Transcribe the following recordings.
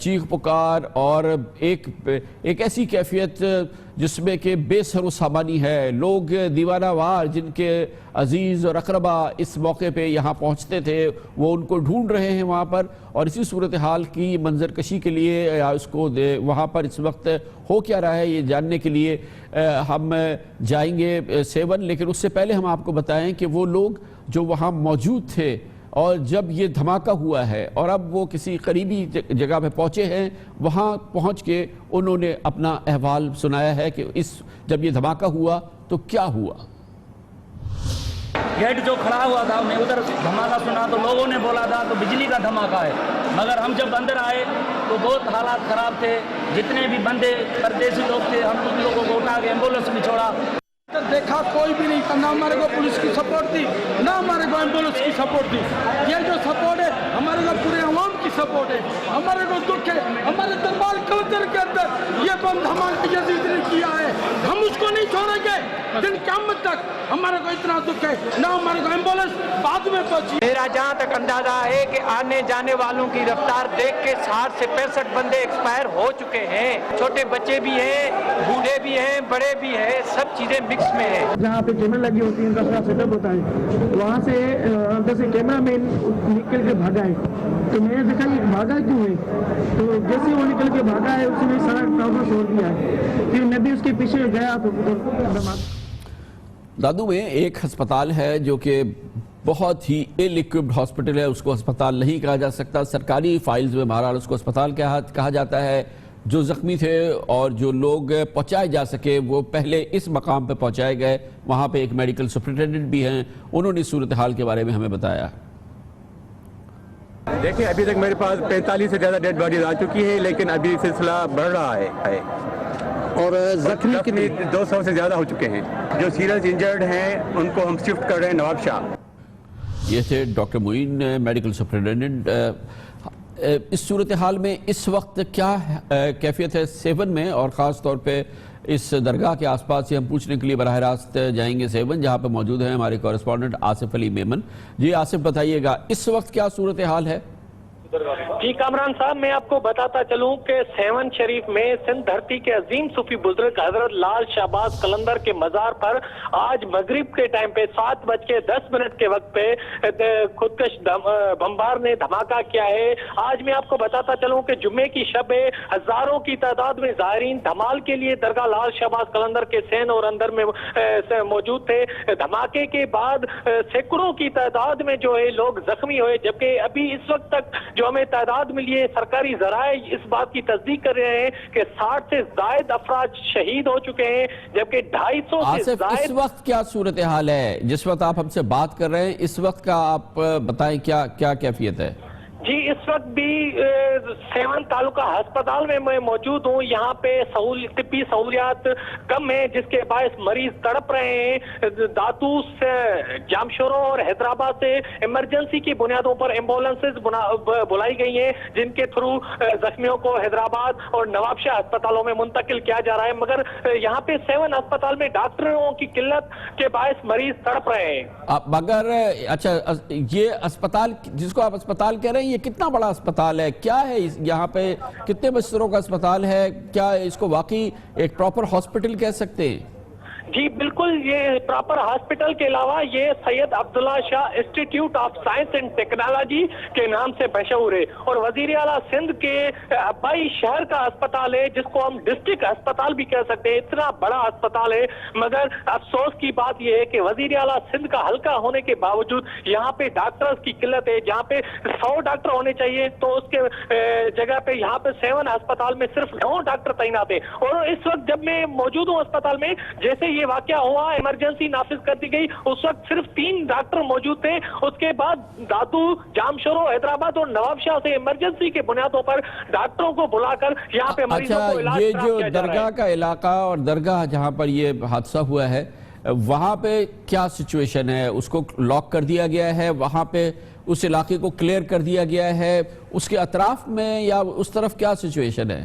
چیخ پکار اور ایک ایسی کیفیت جس میں کہ بے سر و سامانی ہے. لوگ دیوانہ وار جن کے عزیز اور اقربا اس موقع پہ یہاں پہنچتے تھے وہ ان کو ڈھونڈ رہے ہیں وہاں پر, اور اسی صورتحال کی منظر کشی کے لیے یا اس کو وہاں پر اس وقت ہو کیا رہا ہے یہ جاننے کے لیے ہم جائیں گے 7. لیکن اس سے پہلے ہم آپ کو بتائیں کہ وہ لوگ جو وہاں موجود تھے اور جب یہ دھماکہ ہوا ہے اور اب وہ کسی قریبی جگہ پہ پہنچے ہیں, وہاں پہنچ کے انہوں نے اپنا احوال سنایا ہے کہ جب یہ دھماکہ ہوا تو کیا ہوا. گیٹ جو کھڑا ہوا تھا میں ادھر دھماکہ سنا تو لوگوں نے بولا تھا تو بجلی کا دھماکہ ہے, مگر ہم جب اندر آئے تو بہت حالات خراب تھے. جتنے بھی بندے پردیسی لوگ تھے ہم ان لوگوں کو اٹھا کے ایمبولینس میں چھوڑا. دیکھا کوئی بھی نہیں تھا, نہ ہمارے کو پولیس کی سپورٹ تھی نہ ہمارے کو ایمبولینس کی سپورٹ تھی. یہ جو سپورٹ ہے ہمارے کو پورے عوام کی سپورٹ ہے. ہمارے کو دکھ ہے ہمارے دربار کلچر کے اندر یہ بم دھماکہ یزید نے کیا ہے, ہم اس کو نہیں چھوڑیں گے دن قیامت تک. ہمارے کو اتنا دکھ ہے نہ ہمارے کو ایمبولینس بعد میں پہنچی. میرا جہاں تک اندازہ ہے کہ آنے جانے والوں کی رفتار دیکھ کے 60 سے 65 بندے ایکسپائر ہو چکے ہیں. چھوٹے بچے بھی ہیں, بوڑھے بھی ہیں, بڑے بھی ہیں, سب چیزیں مکس میں ہیں. جہاں پہ کیمرہ لگی ہوتی ہے ان کا پورا سیٹ اپ ہوتا ہے, وہاں سے اندر سے کیمرہ مین نکل کے بھاگا ہے. تو میں نے دیکھا یہ بھاگا کیوں ہے, تو جیسے وہ نکل کے بھاگا ہے اس نے سارا کراؤڈ کو چھوڑ دیا ہے. پھر میں بھی اس کے پیچھے گیا تو دادو میں ایک ہسپتال ہے جو کہ بہت ہی ایل اکوپڈ ہاسپٹل ہے, اس کو ہسپتال نہیں کہا جا سکتا. سرکاری فائلز میں بہرحال اس کو ہسپتال کہا جاتا ہے. جو زخمی تھے اور جو لوگ پہنچائے جا سکے وہ پہلے اس مقام پہ پہنچائے گئے. وہاں پہ ایک میڈیکل سپرنٹینڈنٹ بھی ہیں, انہوں نے صورتحال کے بارے میں ہمیں بتایا. دیکھیں ابھی تک میرے پاس 45 سے زیادہ ڈیڈ باڈیز آ چکی ہے, لیکن ابھی سلسلہ بڑھ رہا ہے. اور زخمی 200 سے زیادہ ہو چکے ہیں. جو سیریس انجرڈ ہیں ان کو ہم شفٹ کر رہے ہیں نواب شاہ. یہ تھے ڈاکٹر معین, میڈیکل سپرنٹینڈنٹ. اس صورتحال میں اس وقت کیا کیفیت ہے 7 میں, اور خاص طور پہ اس درگاہ کے آس پاس سے ہم پوچھنے کے لیے براہ راست جائیں گے 7 جہاں پہ موجود ہیں ہمارے کورسپونڈنٹ آصف علی میمن. جی آصف بتائیے گا اس وقت کیا صورتحال ہے؟ جی کامران صاحب میں آپ کو بتاتا چلوں کہ 7 شریف میں سندھ دھرتی کے عظیم صوفی بزرگ حضرت لال شہباز قلندر کے مزار پر آج مغرب کے ٹائم پہ 7:10 کے وقت پہ خودکش بمبار نے دھماکہ کیا ہے. آج میں آپ کو بتاتا چلوں کہ جمعے کی شب ہزاروں کی تعداد میں زائرین دھمال کے لیے درگاہ لال شہباز قلندر کے سین اور اندر میں موجود تھے. دھماکے کے بعد سینکڑوں کی تعداد میں جو ہے لوگ زخمی ہوئے, جبکہ ابھی اس وقت تک جو ہمیں تعداد ملی ہے سرکاری ذرائع اس بات کی تصدیق کر رہے ہیں کہ 60 سے زائد افراد شہید ہو چکے ہیں, جبکہ 250 سے زائد. اس وقت کیا صورتحال ہے جس وقت آپ ہم سے بات کر رہے ہیں, اس وقت کا آپ بتائیں کیا کیفیت ہے؟ جی اس وقت بھی 7 تعلقہ ہسپتال میں میں موجود ہوں. یہاں پہ طبی سہولیات کم ہیں جس کے باعث مریض تڑپ رہے ہیں. داتوس سے جامشوروں اور حیدرآباد سے ایمرجنسی کی بنیادوں پر ایمبولینسز بلائی گئی ہیں جن کے تھرو زخمیوں کو حیدرآباد اور نواب شاہ ہسپتالوں میں منتقل کیا جا رہا ہے. مگر یہاں پہ 7 ہسپتال میں ڈاکٹروں کی قلت کے باعث مریض تڑپ رہے ہیں. مگر اچھا یہ اسپتال جس کو آپ اسپتال کہہ رہے ہیں یہ کتنا بڑا اسپتال ہے, کیا ہے یہاں پہ کتنے بستروں کا اسپتال ہے, کیا اس کو واقعی ایک پراپر ہاسپٹل کہہ سکتے ہیں؟ جی بالکل, یہ پراپر ہاسپٹل کے علاوہ یہ Syed Abdullah Shah institute of science and technology کے نام سے مشہور ہے, اور وزیر اعلیٰ سندھ کے آبائی شہر کا اسپتال ہے جس کو ہم ڈسٹرکٹ اسپتال بھی کہہ سکتے ہیں. اتنا بڑا اسپتال ہے, مگر افسوس کی بات یہ ہے کہ وزیر اعلیٰ سندھ کا حلقہ ہونے کے باوجود یہاں پہ ڈاکٹرز کی قلت ہے. جہاں پہ 100 ڈاکٹر ہونے چاہیے تو اس کے جگہ پہ یہاں پہ 7 اسپتال میں صرف 9 ڈاکٹر تعینات ہیں. اور اس وقت جب میں موجود ہوں اسپتال میں, جیسے یہ واقعہ ہوا ایمرجنسی نافذ کر دی گئی, اس وقت صرف 3 ڈاکٹر موجود تھے. اس کے بعد داتو, جامشورو, حیدرآباد اور نواب شاہ سے ایمرجنسی کے بنیادوں پر ڈاکٹروں کو بلا کر یہاں پہ مریضوں کو علاج یہ جو درگاہ کا علاقہ اور درگاہ جہاں پر یہ حادثہ ہوا ہے وہاں پہ کیا سچویشن ہے؟ اس کو لاک کر دیا گیا ہے, وہاں پہ اس علاقے کو کلیئر کر دیا گیا ہے, اس کے اطراف میں یا اس طرف کیا سچویشن ہے؟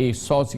100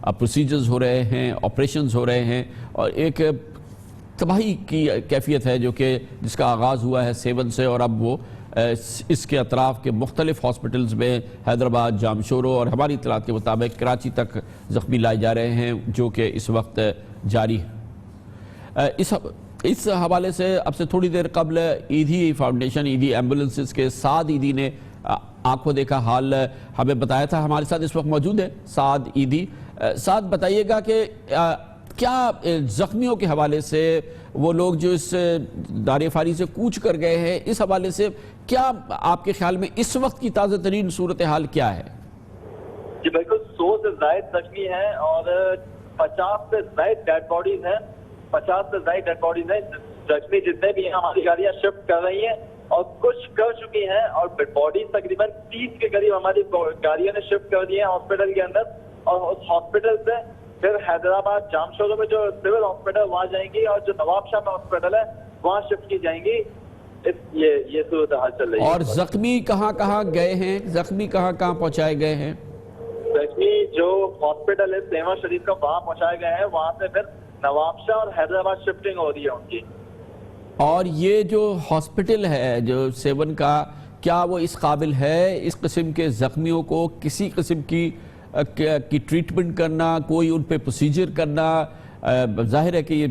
پروسیجرز ہو رہے ہیں، آپریشنز ہو رہے ہیں، اور ایک تباہی کی کیفیت ہے جو کہ جس کا آغاز ہوا ہے 7 سے، اور اب وہ اس کے اطراف کے مختلف ہاسپٹلز میں حیدرآباد، جامشورو اور ہماری اطلاعات کے مطابق کراچی تک زخمی لائے جا رہے ہیں، جو کہ اس وقت جاری ہے۔ اس حوالے سے اب سے تھوڑی دیر قبل ایدھی فاؤنڈیشن، ایدھی ایمبولنسز کے سعد ایدھی نے آنکھوں دیکھا حال ہمیں بتایا تھا۔ ہمارے ساتھ اس وقت موجود ہے سعد ایدھی۔ سعد، بتائیے گا کہ کیا زخمیوں کے حوالے سے وہ لوگ جو اس دار فاری سے کوچ کر گئے ہیں، اس حوالے سے کیا آپ کے خیال میں اس وقت کی تازہ ترین صورتحال کیا ہے؟ جی بالکل، 100 سے زائد زخمی ہیں اور 50 سے زائد ڈیڈ باڈیز ہیں۔ 50 سے زائد ڈیڈ باڈیز ہیں۔ زخمی جتنے بھی ہیں ہماری گاڑیاں شفٹ کر رہی ہیں اور کچھ کر چکی ہیں، اور باڈیز تقریباً 30 کے قریب ہماری گاڑیوں نے شفٹ کر دی ہیں ہاسپٹل کے اندر، اور اس ہاسپٹل سے پھر حیدرآباد جامشورو میں جو سول ہاسپٹل وہاں جائیں گی، اور جو نواب شاہ میں ہاسپٹل ہے وہاں شفٹ کی جائیں گی۔ یہ صورتحال چل رہی ہے۔ اور زخمی کہاں کہاں گئے ہیں؟ زخمی کہاں کہاں پہنچائے گئے ہیں؟ زخمی جو ہاسپٹل ہے سیما شریف کا وہاں پہنچائے گئے ہیں، وہاں سے پھر نواب شاہ اور حیدرآباد شفٹنگ ہو رہی ہے ان کی۔ اور یہ جو ہاسپٹل ہے جو 7 کا، کیا وہ اس قابل ہے اس قسم کے زخمیوں کو کسی قسم کی ٹریٹمنٹ کرنا، کوئی ان پہ پروسیجر کرنا؟ ظاہر ہے کہ یہ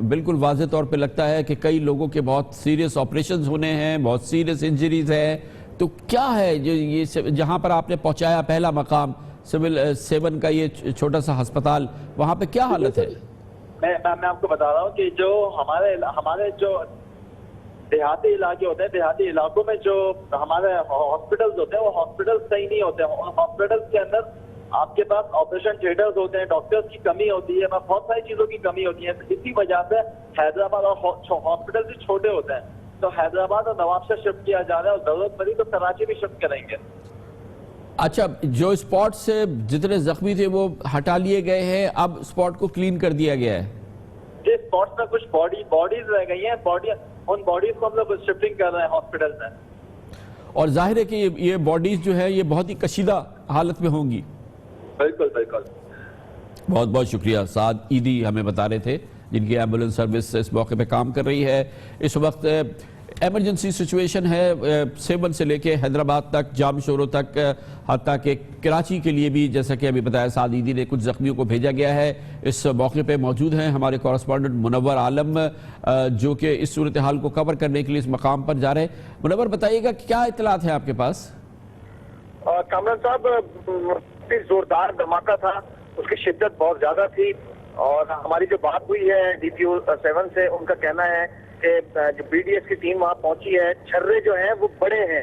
بالکل واضح طور پہ لگتا ہے کہ کئی لوگوں کے بہت سیریس آپریشنز ہونے ہیں، بہت سیریس انجریز ہیں، تو کیا ہے جو یہ جہاں پر آپ نے پہنچایا پہلا مقام سول 7 کا یہ چھوٹا سا ہسپتال، وہاں پہ کیا حالت ہے؟ میں آپ کو بتا رہا ہوں کہ جو ہمارے جو دیہاتی علاقے ہوتے ہیں، دیہاتی علاقوں میں جو ہمارے ہاسپٹلز ہوتے ہیں وہ ہاسپٹلز صحیح نہیں ہوتے ہیں۔ ان ہاسپٹلز کے اندر آپ کے پاس آپریشن تھیٹرز ہوتے ہیں، ڈاکٹرز کی کمی ہوتی ہے، بہت ساری چیزوں کی کمی ہوتی ہے۔ اسی وجہ سے حیدرآباد اور ہاسپٹل بھی چھوٹے ہوتے ہیں، تو حیدرآباد اور نواب شاہ شفٹ کیا جا رہا ہے، اور ضرورت پڑی تو کراچی بھی شفٹ کریں گے۔ اچھا، جو اسپاٹ سے جتنے زخمی تھے وہ ہٹا لیے گئے ہیں، اب اسپاٹ کو کلین کر دیا گیا ہے؟ جی، اسپاٹ میں کچھ باڈیز رہ گئی ہیں، ان باڈیز کو ہم لوگ شفٹنگ کر رہے ہیں ہاسپٹل میں۔ اور ظاہر ہے کہ یہ باڈیز جو ہے یہ بہت ہی کشیدہ حالت میں ہوں گی۔ بالکل بالکل۔ بہت بہت شکریہ۔ سعد ایدھی ہمیں بتا رہے تھے جن کی ایمبولنس سروس اس موقع پہ کام کر رہی ہے۔ اس وقت ایمرجنسی سچویشن ہے 7 سے لے کے حیدرآباد تک، جامشورو تک، حتیٰ کہ کراچی کے لیے بھی جیسا کہ ابھی بتایا سعد ایدھی نے کچھ زخمیوں کو بھیجا گیا ہے۔ اس موقع پہ موجود ہیں ہمارے کورسپونڈنٹ منور عالم جو کہ اس صورتحال کو کور کرنے کے لیے اس مقام پر جا رہے ہیں۔ منور، بتائیے گا کیا اطلاعات ہیں آپ کے پاس؟ کامران صاحب، زوردار دھماکہ تھا، اس کی شدت بہت زیادہ تھی، اور ہماری جو بات ہوئی ہے ڈی پی او 7 سے، ان کا کہنا ہے کہ جو بی ڈی ایس کی ٹیم وہاں پہنچی ہے، چھرے جو ہیں وہ بڑے ہیں،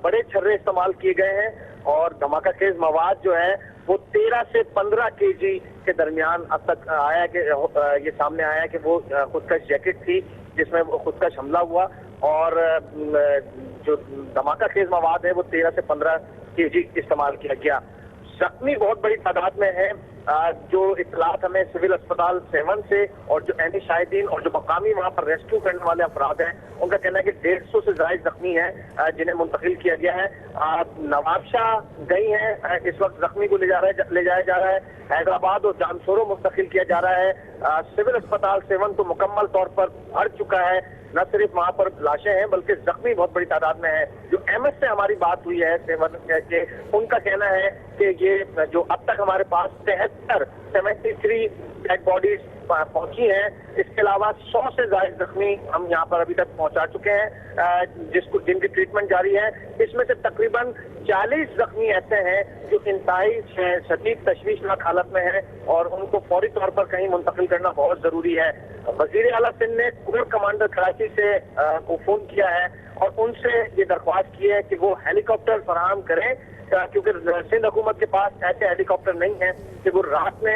بڑے چھرے استعمال کیے گئے ہیں، اور دھماکہ خیز مواد جو ہے وہ 13 سے 15 کے جی کے درمیان اب تک آیا کہ یہ سامنے آیا کہ وہ خودکش جیکٹ تھی جس میں وہ خودکش حملہ ہوا، اور جو دھماکہ خیز مواد ہے وہ 13 سے 15 کے جی استعمال کیا گیا۔ زخمی بہت بڑی تعداد میں ہے۔ جو اطلاعات ہمیں سول اسپتال 7 سے اور جو عینی شاہدین اور جو مقامی وہاں پر ریسکیو کرنے والے افراد ہیں ان کا کہنا ہے کہ 150 سے زائد زخمی ہیں جنہیں منتقل کیا گیا ہے۔ نواب شاہ گئی ہیں، اس وقت زخمی کو لے جایا جا رہا ہے، حیدرآباد اور جامشورو منتقل کیا جا رہا ہے۔ سول اسپتال 7 تو مکمل طور پر بھر چکا ہے، نہ صرف وہاں پر لاشیں ہیں بلکہ زخمی بہت بڑی تعداد میں ہیں۔ جو ایم ایس سے ہماری بات ہوئی ہے 7 کے، ان کا کہنا ہے کہ یہ جو اب تک ہمارے پاس 73 ڈیڈ باڈیز پہنچی ہیں، اس کے علاوہ 100 سے زائد زخمی ہم یہاں پر ابھی تک پہنچا چکے ہیں جن کی ٹریٹمنٹ جاری ہے۔ اس میں سے تقریباً 40 زخمی ایسے ہیں جو انتہائی شدید تشویشناک حالت میں ہیں، اور ان کو فوری طور پر کہیں منتقل کرنا بہت ضروری ہے۔ وزیر اعلیٰ سندھ نے کور کمانڈر کراچی سے کو فون کیا ہے اور ان سے یہ درخواست کی ہے کہ وہ ہیلی کاپٹر فراہم کریں، کیونکہ سندھ حکومت کے پاس ایسے ہیلی کاپٹر نہیں ہیں کہ وہ رات میں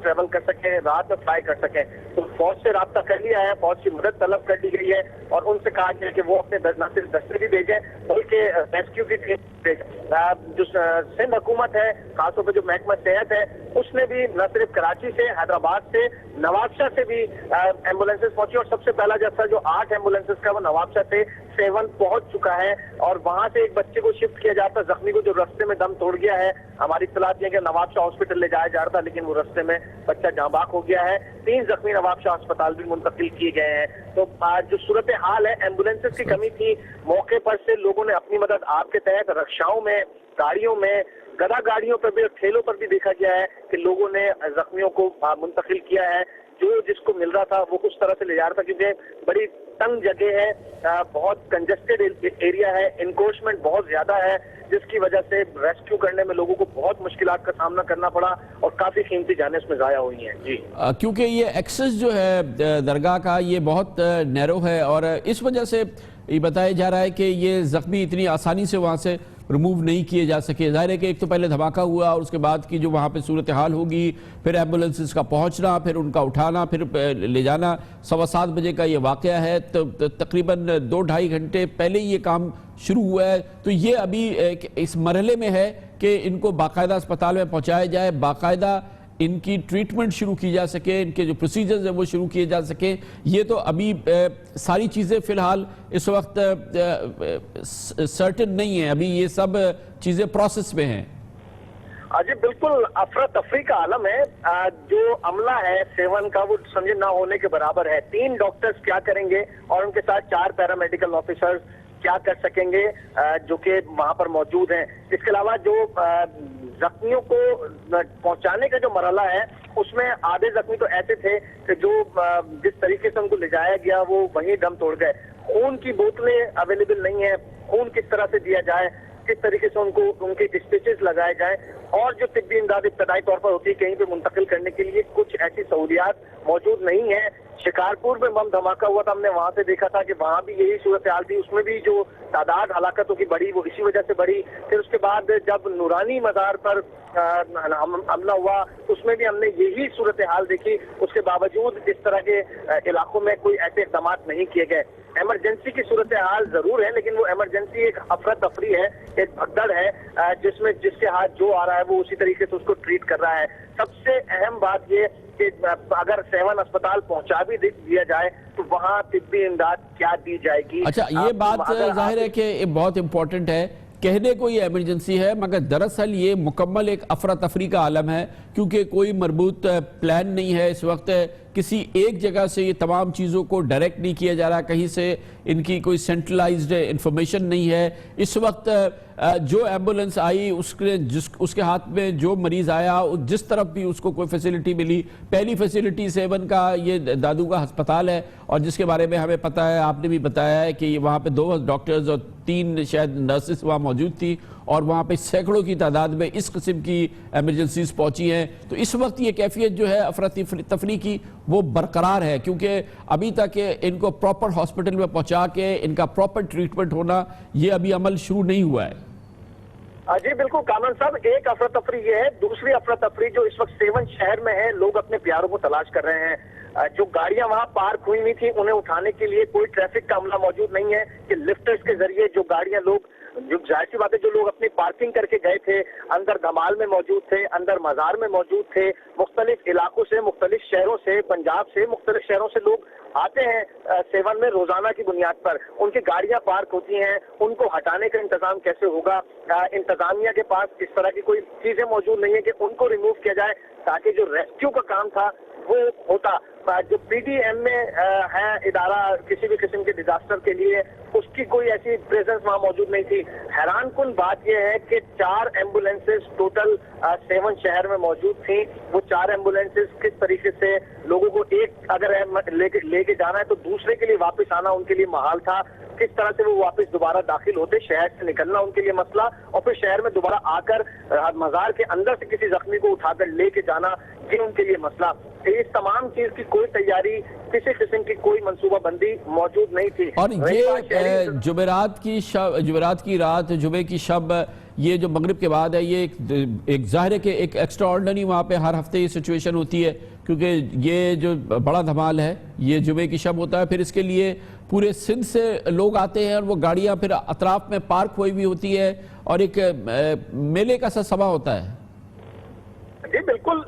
ٹریول کر سکیں، رات میں فلائی کر سکیں۔ تو فوج سے رابطہ کر لیا ہے، فوج کی مدد طلب کر لی گئی ہے، اور ان سے کہا گیا کہ وہ اپنے نہ صرف دستے بھی بھیجیں بلکہ ریسکیو کی ٹیم بھیجیں۔ جو سندھ حکومت ہے، خاص طور پہ جو محکمہ صحت ہے، اس نے بھی نہ صرف کراچی سے، حیدرآباد سے، نوابشاہ سے بھی ایمبولینسز پہنچی، اور سب سے پہلا جیسا جو 8 ایمبولینسز کا وہ نوابشاہ سے 7 پہنچ چکا ہے، اور وہاں سے ایک بچے کو شفٹ کیا جاتا ہے، زخمی کو جو رستے میں دم توڑ گیا ہے۔ ہماری اطلاعات یہ کہ نوابشاہ ہاسپٹل لے جایا جا رہا تھا، لیکن وہ رستے میں بچہ جاں بحق ہو گیا ہے۔ 3 زخمی نوابشاہ اسپتال بھی منتقل کیے گئے ہیں۔ تو جو صورتحال ہے، ایمبولینسز کی کمی تھی، موقع پر سے لوگوں نے اپنی مدد آپ کے تحت رکشاؤں میں، گاڑیوں میں، گدا گاڑیوں پر بھی اور ٹھیلوں پر بھی دیکھا گیا ہے کہ لوگوں نے زخمیوں کو منتقل کیا ہے۔ جو جس کو مل رہا تھا وہ اس طرح سے لے جا رہا تھا، کیونکہ بڑی تنگ جگہ ہے، بہت کنجسٹڈ ایریا ہے، انکروچمنٹ بہت زیادہ ہے، جس کی وجہ سے ریسکیو کرنے میں لوگوں کو بہت مشکلات کا سامنا کرنا پڑا اور کافی قیمتی جانیں اس میں ضائع ہوئی ہیں۔ جی، کیونکہ یہ ایکسس جو ہے درگاہ کا یہ بہت نیرو ہے، اور اس وجہ سے یہ بتایا جا رہا ہے کہ یہ زخمی اتنی آسانی سے وہاں سے ریموو نہیں کیے جا سکے۔ ظاہر ہے کہ ایک تو پہلے دھماکہ ہوا، اور اس کے بعد کی جو وہاں پہ صورتحال ہوگی، پھر ایمبولینسز کا پہنچنا، پھر ان کا اٹھانا، پھر لے جانا۔ 7:15 بجے کا یہ واقعہ ہے، تو تقریباً 2-2.5 گھنٹے پہلے یہ کام شروع ہوا ہے۔ تو یہ ابھی اس مرحلے میں ہے کہ ان کو باقاعدہ اسپتال میں پہنچایا جائے، باقاعدہ ان کی ٹریٹمنٹ شروع کی جا سکے، ان کے جو پروسیجرز ہیں وہ شروع کیے جا سکے۔ یہ تو ابھی ساری چیزیں فی الحال اس وقت سرٹن نہیں ہیں، ابھی یہ سب چیزیں پروسیس میں ہیں۔ جی بالکل، افراتفری کا عالم ہے۔ جو عملہ ہے 7 کا وہ سمجھے نہ ہونے کے برابر ہے۔ 3 ڈاکٹرز کیا کریں گے، اور ان کے ساتھ 4 پیرامیڈیکل آفیسرز کیا کر سکیں گے جو کہ وہاں پر موجود ہیں۔ اس کے علاوہ جو زخمیوں کو پہنچانے کا جو مرحلہ ہے، اس میں آدھے زخمی تو ایسے تھے کہ جو جس طریقے سے ان کو لے جایا گیا وہ وہیں دم توڑ گئے۔ خون کی بوتلیں اویلیبل نہیں ہیں، خون کس طرح سے دیا جائے، کس طریقے سے ان کے ڈسپیچز لگائے جائیں، اور جو طبی امداد ابتدائی طور پر ہوتی ہے کہیں پہ منتقل کرنے کے لیے کچھ ایسی سہولیات موجود نہیں ہیں۔ شکارپور میں بم دھماکہ ہوا تھا، ہم نے وہاں سے دیکھا تھا کہ وہاں بھی یہی صورتحال تھی، اس میں بھی جو تعداد ہلاکتوں کی بڑھی وہ اسی وجہ سے بڑھی۔ پھر اس کے بعد جب نورانی مزار پر حملہ ہوا، اس میں بھی ہم نے یہی صورتحال دیکھی، اس کے باوجود اس طرح کے علاقوں میں کوئی ایسے اقدامات نہیں کیے گئے۔ ایمرجنسی کی صورتحال ضرور ہے، لیکن وہ ایمرجنسی ایک افراتفری ہے، ایک بھگدڑ ہے، جس میں جس کے ہاتھ جو آ رہا ہے وہ اسی طریقے سے اس کو ٹریٹ کر رہا ہے۔ سب سے اہم بات یہ کہ اگر 7 اسپتال پہنچا بھی دیا جائے تو وہاں طبی امداد کیا دی جائے گی۔ اچھا، یہ بات ظاہر ہے کہ بہت امپورٹنٹ ہے، کہنے کو یہ ایمرجنسی ہے، مگر دراصل یہ مکمل ایک افراتفری کا عالم ہے، کیونکہ کوئی مربوط پلان نہیں ہے اس وقت۔ کسی ایک جگہ سے یہ تمام چیزوں کو ڈائریکٹ نہیں کیا جا رہا، کہیں سے ان کی کوئی سینٹرلائزڈ انفارمیشن نہیں ہے۔ اس وقت جو ایمبولنس آئی، اس کے ہاتھ میں جو مریض آیا، جس طرف بھی اس کو کوئی فیسیلٹی ملی، پہلی فیسیلٹی 7 کا یہ دادو کا ہسپتال ہے، اور جس کے بارے میں ہمیں پتہ ہے، آپ نے بھی بتایا ہے کہ وہاں پہ 2 ڈاکٹرز اور 3 شاید نرسز وہاں موجود تھی، اور وہاں پہ سینکڑوں کی تعداد میں اس قسم کی ایمرجنسیز پہنچی ہیں۔ تو اس وقت یہ کیفیت جو ہے افراتفری کی وہ برقرار ہے، کیونکہ ابھی تک ان کو پراپر ہاسپٹل میں پہنچا کے ان کا پراپر ٹریٹمنٹ ہونا یہ ابھی عمل شروع نہیں ہوا ہے۔ جی بالکل کامران صاحب، ایک افراتفری یہ ہے، دوسری افراتفری جو اس وقت 7 شہر میں ہے، لوگ اپنے پیاروں کو تلاش کر رہے ہیں۔ جو گاڑیاں وہاں پارک ہوئی ہوئی تھی انہیں اٹھانے کے لیے کوئی ٹریفک کا عملہ موجود نہیں ہے کہ لفٹرز کے ذریعے جو گاڑیاں لوگ، جو ظاہر سی بات ہے جو لوگ اپنی پارکنگ کر کے گئے تھے، اندر دھمال میں موجود تھے، اندر مزار میں موجود تھے، مختلف علاقوں سے، مختلف شہروں سے، پنجاب سے، مختلف شہروں سے لوگ آتے ہیں 7 میں روزانہ کی بنیاد پر، ان کی گاڑیاں پارک ہوتی ہیں، ان کو ہٹانے کا انتظام کیسے ہوگا؟ انتظامیہ کے پاس اس طرح کی کوئی چیزیں موجود نہیں ہے کہ ان کو ریموو کیا جائے تاکہ جو ریسکیو کا کام تھا وہ ہوتا۔ جو پی ڈی ایم میں ہے ادارہ کسی بھی قسم کے ڈیزاسٹر کے لیے، اس کی کوئی ایسی پریزنس وہاں موجود نہیں تھی۔ حیران کن بات یہ ہے کہ 4 ایمبولینسز ٹوٹل 7 شہر میں موجود تھیں۔ وہ 4 ایمبولینسز کس طریقے سے لوگوں کو ایک اگر لے کے جانا ہے تو دوسرے کے لیے واپس آنا ان کے لیے محال تھا، کس طرح سے وہ واپس دوبارہ داخل ہوتے، شہر سے نکلنا ان کے لیے مسئلہ، اور پھر شہر میں دوبارہ آ کر مزار کے اندر سے کسی زخمی کو اٹھا کر لے کے جانا، یہ ان کے لیے مسئلہ۔ اس تمام چیز کی کوئی تیاری، کسی قسم کی کوئی منصوبہ بندی موجود نہیں تھی۔ اور یہ جمعرات کی رات، جمعے کی شب، یہ جو مغرب کے بعد ہے، یہ ایک ظاہر ہے کہ ایک ایکسٹرا آرڈنری وہاں پہ ہر ہفتے یہ سچویشن ہوتی ہے، کیونکہ یہ جو بڑا دھمال ہے یہ جمعے کی شب ہوتا ہے، پھر اس کے لیے پورے سندھ سے لوگ آتے ہیں، اور وہ گاڑیاں پھر اطراف میں پارک ہوئی بھی ہوتی ہے، اور ایک میلے کا سا سما ہوتا ہے۔ جی بالکل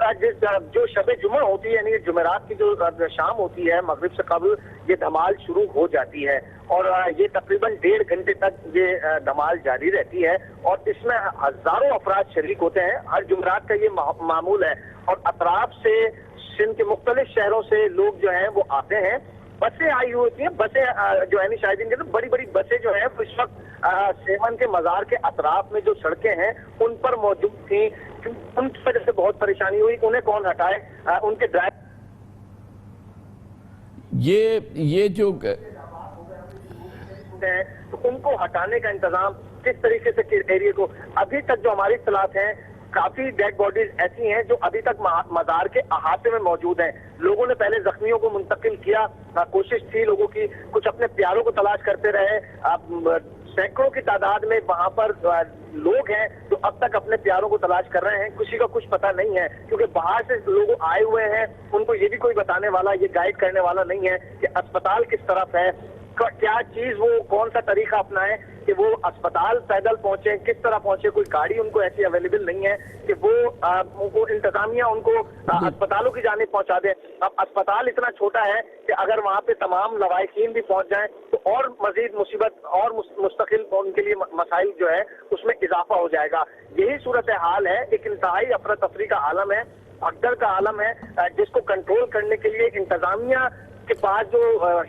جو شب جمعہ ہوتی ہے یعنی جمعرات کی جو شام ہوتی ہے مغرب سے قبل یہ دھمال شروع ہو جاتی ہے اور یہ تقریباً 1.5 گھنٹے تک یہ دھمال جاری رہتی ہے اور اس میں ہزاروں افراد شریک ہوتے ہیں. ہر جمعرات کا یہ معمول ہے اور اطراف سے سندھ کے مختلف شہروں سے لوگ جو ہیں وہ آتے ہیں. بسیں آئی ہوئی ہیں, بسیں جو ہے شاہدین کے بڑی بڑی بسیں جو ہیں اس وقت سیون کے مزار کے اطراف میں جو سڑکیں ہیں ان پر موجود تھیں. ان کی وجہ سے بہت پریشانی ہوئی. انہیں کون ہٹائے؟ ان کے ڈرائیور یہ جو تو ان کو ہٹانے کا انتظام کس طریقے سے ایریے کو ابھی تک جو ہماری اطلاعات ہیں کافی ڈیڈ باڈیز ایسی ہیں جو ابھی تک مزار کے احاطے میں موجود ہیں. لوگوں نے پہلے زخمیوں کو منتقل کیا, کوشش تھی لوگوں کی, کچھ اپنے پیاروں کو تلاش کرتے رہے. سینکڑوں کی تعداد میں وہاں پر لوگ ہیں جو اب تک اپنے پیاروں کو تلاش کر رہے ہیں. کسی کا کچھ پتہ نہیں ہے کیونکہ باہر سے لوگ آئے ہوئے ہیں, ان کو یہ بھی کوئی بتانے والا, یہ گائیڈ کرنے والا نہیں ہے کہ اسپتال کس طرف ہے, کیا چیز وہ کون سا طریقہ اپنائیں کہ وہ اسپتال پیدل پہنچے, کس طرح پہنچے. کوئی گاڑی ان کو ایسی اویلیبل نہیں ہے کہ وہ انتظامیہ ان کو اسپتالوں کی جانب پہنچا دے. اب اسپتال اتنا چھوٹا ہے کہ اگر وہاں پہ تمام لواحقین بھی پہنچ جائیں تو اور مزید مصیبت اور مستقل ان کے لیے مسائل جو ہے اس میں اضافہ ہو جائے گا. یہی صورتحال ہے. ایک انتہائی افراتفری کا عالم ہے, بھگدڑ کا عالم ہے, جس کو کنٹرول کرنے کے لیے انتظامیہ کے پاس جو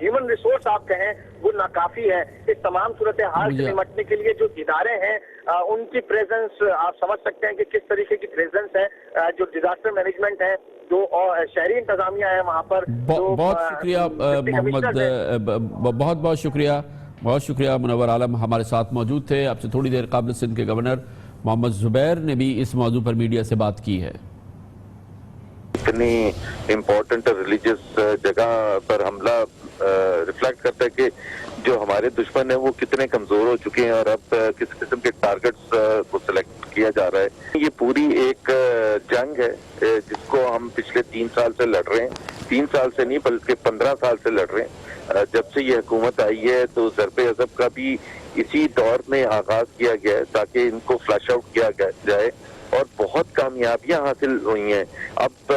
ہیومن ریسورس آپ کہیں وہ ناکافی ہے. اس تمام صورتحال سے نمٹنے کے لیے جو ادارے ہیں ان کی پریزنس آپ سمجھ سکتے ہیں کہ کس طریقے کی پریزنس ہے. جو ڈیزاسٹر مینجمنٹ ہے, جو شہری انتظامیہ ہے وہاں پر. بہت شکریہ محمد, بہت شکریہ منور عالم ہمارے ساتھ موجود تھے. آپ سے تھوڑی دیر قبل سندھ کے گورنر محمد زبیر نے بھی اس موضوع پر میڈیا سے بات کی ہے. اتنی امپورٹنٹ ریلیجیس جگہ پر حملہ ریفلیکٹ کرتا ہے کہ جو ہمارے دشمن ہیں وہ کتنے کمزور ہو چکے ہیں اور اب کس قسم کے ٹارگٹس کو سلیکٹ کیا جا رہا ہے. یہ پوری ایک جنگ ہے جس کو ہم پچھلے 3 سال سے لڑ رہے ہیں. 3 سال سے نہیں بلکہ 15 سال سے لڑ رہے ہیں. جب سے یہ حکومت آئی ہے تو ضرب عضب کا بھی اسی دور میں آغاز کیا گیا ہے تاکہ ان کو فلش آؤٹ کیا جائے اور بہت کامیابیاں حاصل ہوئی ہیں. اب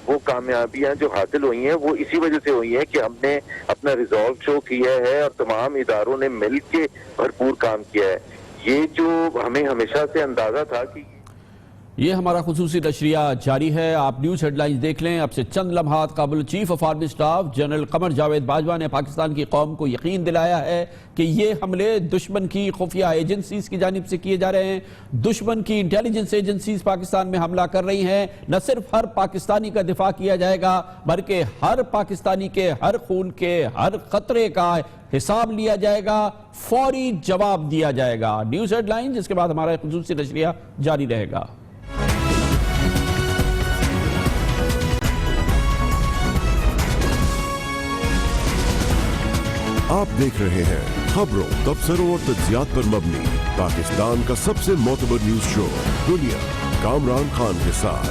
وہ کامیابیاں جو حاصل ہوئی ہیں وہ اسی وجہ سے ہوئی ہیں کہ ہم نے اپنا ریزالو شو کیا ہے اور تمام اداروں نے مل کے بھرپور کام کیا ہے. یہ جو ہمیں ہمیشہ سے اندازہ تھا کہ یہ ہمارا خصوصی نشریہ جاری ہے. آپ نیوز ہیڈ لائنز دیکھ لیں. اب سے چند لمحات قبل chief of army staff general Qamar Javed Bajwa نے پاکستان کی قوم کو یقین دلایا ہے کہ یہ حملے دشمن کی خفیہ ایجنسیز کی جانب سے کیے جا رہے ہیں. دشمن کی انٹیلیجنس ایجنسیز پاکستان میں حملہ کر رہی ہیں. نہ صرف ہر پاکستانی کا دفاع کیا جائے گا بلکہ ہر پاکستانی کے ہر خون کے ہر خطرے کا حساب لیا جائے گا, فوری جواب دیا جائے گا. نیوز ہیڈ لائن جس کے بعد ہمارا خصوصی نشریہ جاری رہے گا. آپ دیکھ رہے ہیں خبروں, تبصروں اور تجزیات پر مبنی پاکستان کا سب سے معتبر نیوز شو دنیا, کامران خان کے ساتھ.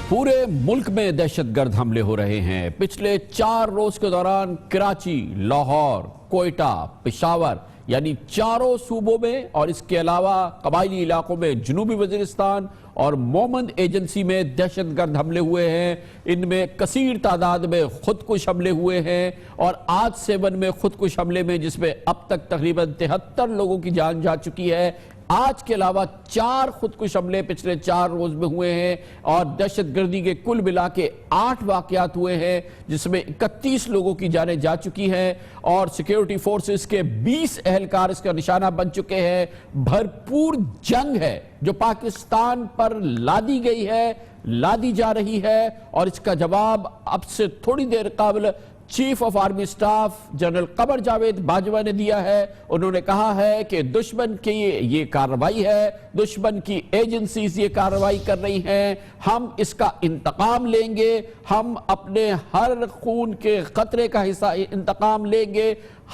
پورے ملک میں دہشت گرد حملے ہو رہے ہیں. پچھلے 4 روز کے دوران کراچی, لاہور, کوئٹہ, پشاور یعنی 4 صوبوں میں اور اس کے علاوہ قبائلی علاقوں میں جنوبی وزیرستان اور مومند ایجنسی میں دہشت گرد حملے ہوئے ہیں. ان میں کثیر تعداد میں خودکش حملے ہوئے ہیں اور آج 7 میں خودکش حملے میں جس میں اب تک تقریباً 73 لوگوں کی جان جا چکی ہے. آج کے علاوہ 4 خودکش حملے پچھلے 4 روز میں ہوئے ہیں اور دہشت گردی کے کل ملا کے 8 واقعات ہوئے ہیں جس میں 31 لوگوں کی جانیں جا چکی ہیں اور سیکیورٹی فورسز کے 20 اہلکار اس کا نشانہ بن چکے ہیں. بھرپور جنگ ہے جو پاکستان پر لادی گئی ہے, لادی جا رہی ہے اور اس کا جواب اب سے تھوڑی دیر قبل chief of army staff general Qamar Javed Bajwa نے دیا ہے. انہوں نے کہا ہے کہ دشمن کی یہ کارروائی ہے, دشمن کی ایجنسیز یہ کارروائی کر رہی ہیں, ہم اس کا انتقام لیں گے, ہم اپنے ہر خون کے خطرے کا حصہ انتقام لیں گے,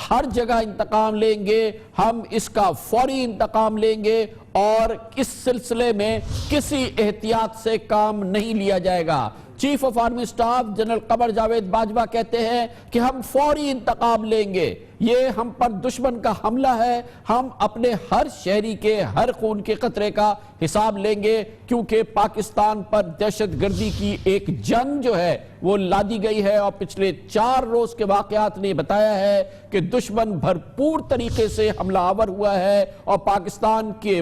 ہر جگہ انتقام لیں گے, ہم اس کا فوری انتقام لیں گے اور اس سلسلے میں کسی احتیاط سے کام نہیں لیا جائے گا. Chief of army staff general Qamar Javed Bajwa کہتے ہیں کہ ہم فوری انتقام لیں گے. یہ ہم پر دشمن کا حملہ ہے، ہم اپنے ہر شہری کے ہر خون کے قطرے کا حساب لیں گے، کیونکہ پاکستان پر دہشت گردی کی ایک جنگ جو ہے وہ لادی گئی ہے، اور پچھلے 4 روز کے واقعات نے بتایا ہے کہ دشمن بھرپور طریقے سے حملہ آور ہوا ہے اور پاکستان کے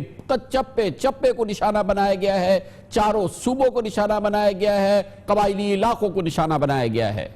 چپے چپے کو نشانہ بنایا گیا ہے، چاروں صوبوں کو نشانہ بنایا گیا ہے، قبائلی علاقوں کو نشانہ بنایا گیا ہے۔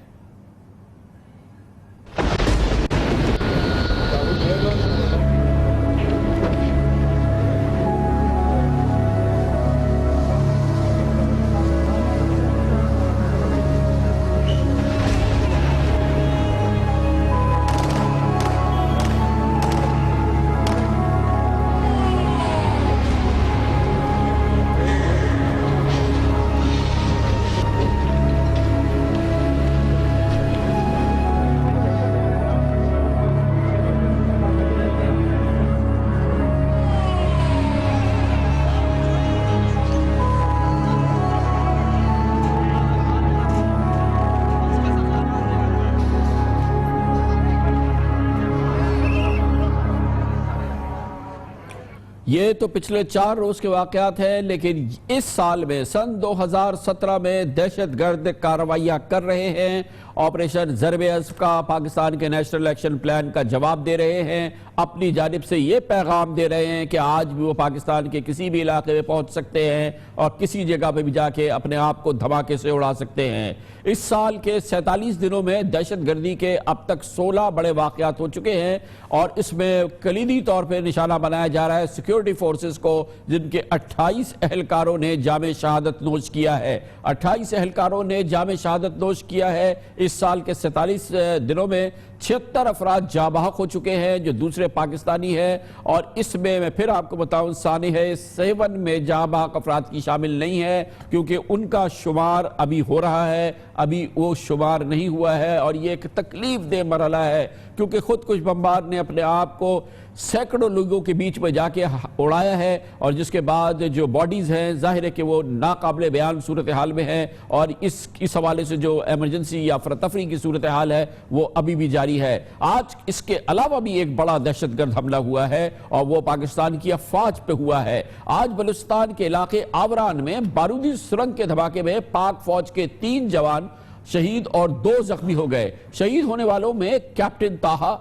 یہ تو پچھلے 4 روز کے واقعات ہیں، لیکن اس سال میں سن 2017 میں دہشت گرد کارروائیاں کر رہے ہیں، آپریشن ضرب عصف کا، پاکستان کے نیشنل ایکشن پلان کا جواب دے رہے ہیں، اپنی جانب سے یہ پیغام دے رہے ہیں کہ آج بھی وہ پاکستان کے کسی بھی علاقے میں پہنچ سکتے ہیں اور کسی جگہ پہ بھی جا کے اپنے آپ کو دھماکے سے اڑا سکتے ہیں۔ اس سال کے 47 دنوں میں دہشت گردی کے اب تک 16 بڑے واقعات ہو چکے ہیں، اور اس میں کلیدی طور پہ نشانہ بنایا جا رہا ہے سیکیورٹی فورسز کو، جن کے 28 اہلکاروں نے جامِ شہادت نوش کیا ہے۔ 28 اہلکاروں نے جامِ شہادت نوش کیا ہے۔ اس سال کے 47 دنوں میں 76 افراد جاں بحق ہو چکے ہیں جو دوسرے پاکستانی ہیں، اور اس میں پھر آپ کو بتاؤں ثانی ہے 7 میں جاں بحق افراد کی شامل نہیں ہے، کیونکہ ان کا شمار ابھی ہو رہا ہے، ابھی وہ شمار نہیں ہوا ہے، اور یہ ایک تکلیف دہ مرحلہ ہے، کیونکہ خود کش بمبار نے اپنے آپ کو سینکڑوں لوگوں کے بیچ میں جا کے اڑایا ہے، اور جس کے بعد جو باڈیز ہیں ظاہر ہے کہ وہ ناقابل بیان صورتحال میں ہیں، اور اس حوالے سے جو ایمرجنسی یا افراتفری کی صورتحال ہے وہ ابھی بھی جاری ہے۔ آج اس کے علاوہ بھی ایک بڑا دہشت گرد حملہ ہوا ہے، اور وہ پاکستان کی افواج پہ ہوا ہے۔ آج بلوچستان کے علاقے آوران میں بارودی سرنگ کے دھماکے میں پاک فوج کے 3 جوان شہید اور 2 زخمی ہو گئے۔ شہید ہونے والوں میں کیپٹن طاہا،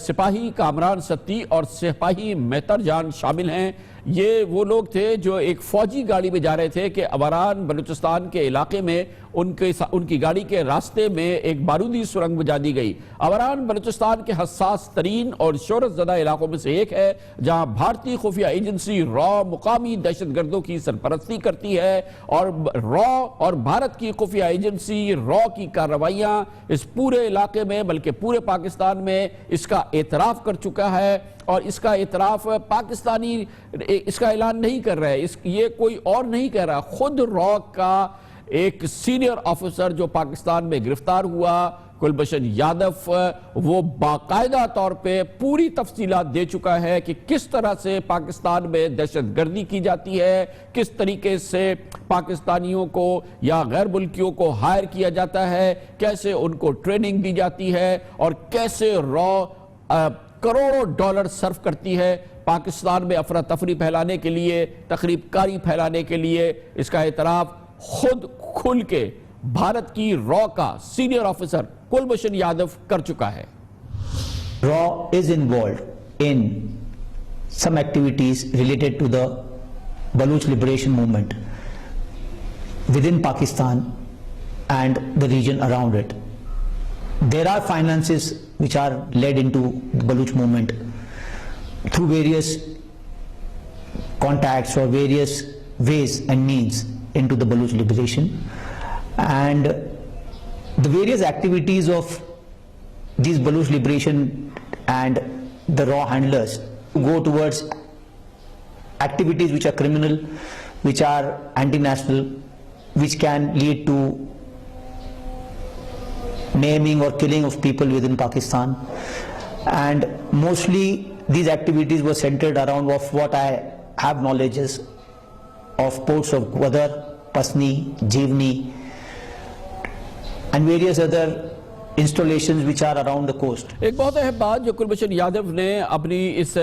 سپاہی کامران ستی اور سپاہی مہتر جان شامل ہیں۔ یہ وہ لوگ تھے جو ایک فوجی گاڑی میں جا رہے تھے کہ آوران بلوچستان کے علاقے میں ان کی گاڑی کے راستے میں ایک بارودی سرنگ بجھا دی گئی۔ آوران بلوچستان کے حساس ترین اور شہرت زدہ علاقوں میں سے ایک ہے، جہاں بھارتی خفیہ ایجنسی را مقامی دہشت گردوں کی سرپرستی کرتی ہے، اور را اور بھارت کی خفیہ ایجنسی را کی کارروائیاں اس پورے علاقے میں بلکہ پورے پاکستان میں اس کا اعتراف کر چکا ہے، اور اس کا اعتراف پاکستانی اس کا اعلان نہیں کر رہا ہے، یہ کوئی اور نہیں کہہ رہا، خود را کا ایک سینئر آفیسر جو پاکستان میں گرفتار ہوا، کلبھشن یادو، وہ باقاعدہ طور پہ پوری تفصیلات دے چکا ہے کہ کس طرح سے پاکستان میں دہشت گردی کی جاتی ہے، کس طریقے سے پاکستانیوں کو یا غیر ملکیوں کو ہائر کیا جاتا ہے، کیسے ان کو ٹریننگ دی جاتی ہے، اور کیسے را کروڑوں ڈالر صرف کرتی ہے پاکستان میں افراتفری پھیلانے کے لیے، تخریب کاری پھیلانے کے لیے۔ اس کا اعتراف خود کھل کے بھارت کی را کا سینئر آفیسر کلبھشن یادو کر چکا ہے۔ Raw is involved in some activities related to the Baloch liberation movement within Pakistan and the region around it. There are finances which are led into the Baloch movement through various contacts or various ways and means into the Baloch liberation, and the various activities of these Baloch liberation and the raw handlers go towards activities which are criminal, which are anti-national, which can lead to naming or killing of people within Pakistan. And mostly these activities were centered around of what I have knowledge is of ports of Gwadar, Pasni, Jivni and various other installations which are around the coast. ایک بہت اہم بات جو کلبھوشن یادو نے اپنی اس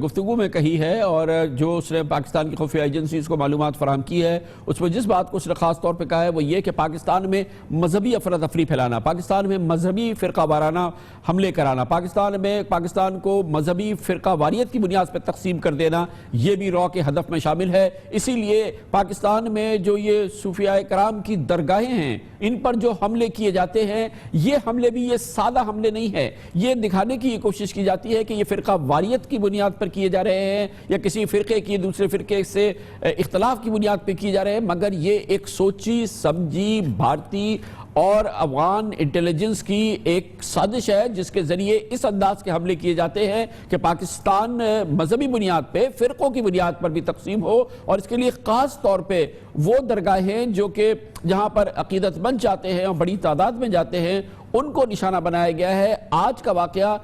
گفتگو میں کہی ہے اور جو اس نے پاکستان کی خفیہ ایجنسیز کو معلومات فراہم کی ہے، اس میں جس بات کو اس نے خاص طور پہ کہا ہے وہ یہ کہ پاکستان میں مذہبی افراتفری پھیلانا، پاکستان میں مذہبی فرقہ وارانہ حملے کرانا، پاکستان کو مذہبی فرقہ واریت کی بنیاد پہ تقسیم کر دینا، یہ بھی را کے ہدف میں شامل ہے۔ اسی لیے پاکستان میں جو یہ صوفیاء کرام کی درگاہیں ہیں، ان پر جو حملے کیے جاتے ہیں، یہ حملے بھی یہ سادہ حملے نہیں ہے، یہ دکھانے کی کوشش کی جاتی ہے کہ یہ فرقہ واریت کی بنیاد پر کیے جا رہے ہیں یا کسی فرقے کی دوسرے فرقے سے اختلاف کی بنیاد پر کیے جا رہے ہیں، مگر یہ ایک سوچی سمجھی بھارتی اور افغان انٹیلیجنس کی ایک سازش ہے جس کے ذریعے اس انداز کے حملے کیے جاتے ہیں کہ پاکستان مذہبی بنیاد پہ فرقوں کی بنیاد پر بھی تقسیم ہو، اور اس کے لیے خاص طور پہ وہ درگاہیں جو کہ جہاں پر عقیدت مند جاتے ہیں اور بڑی تعداد میں جاتے ہیں ان کو نشانہ بنایا گیا ہے۔ آج کا واقعہ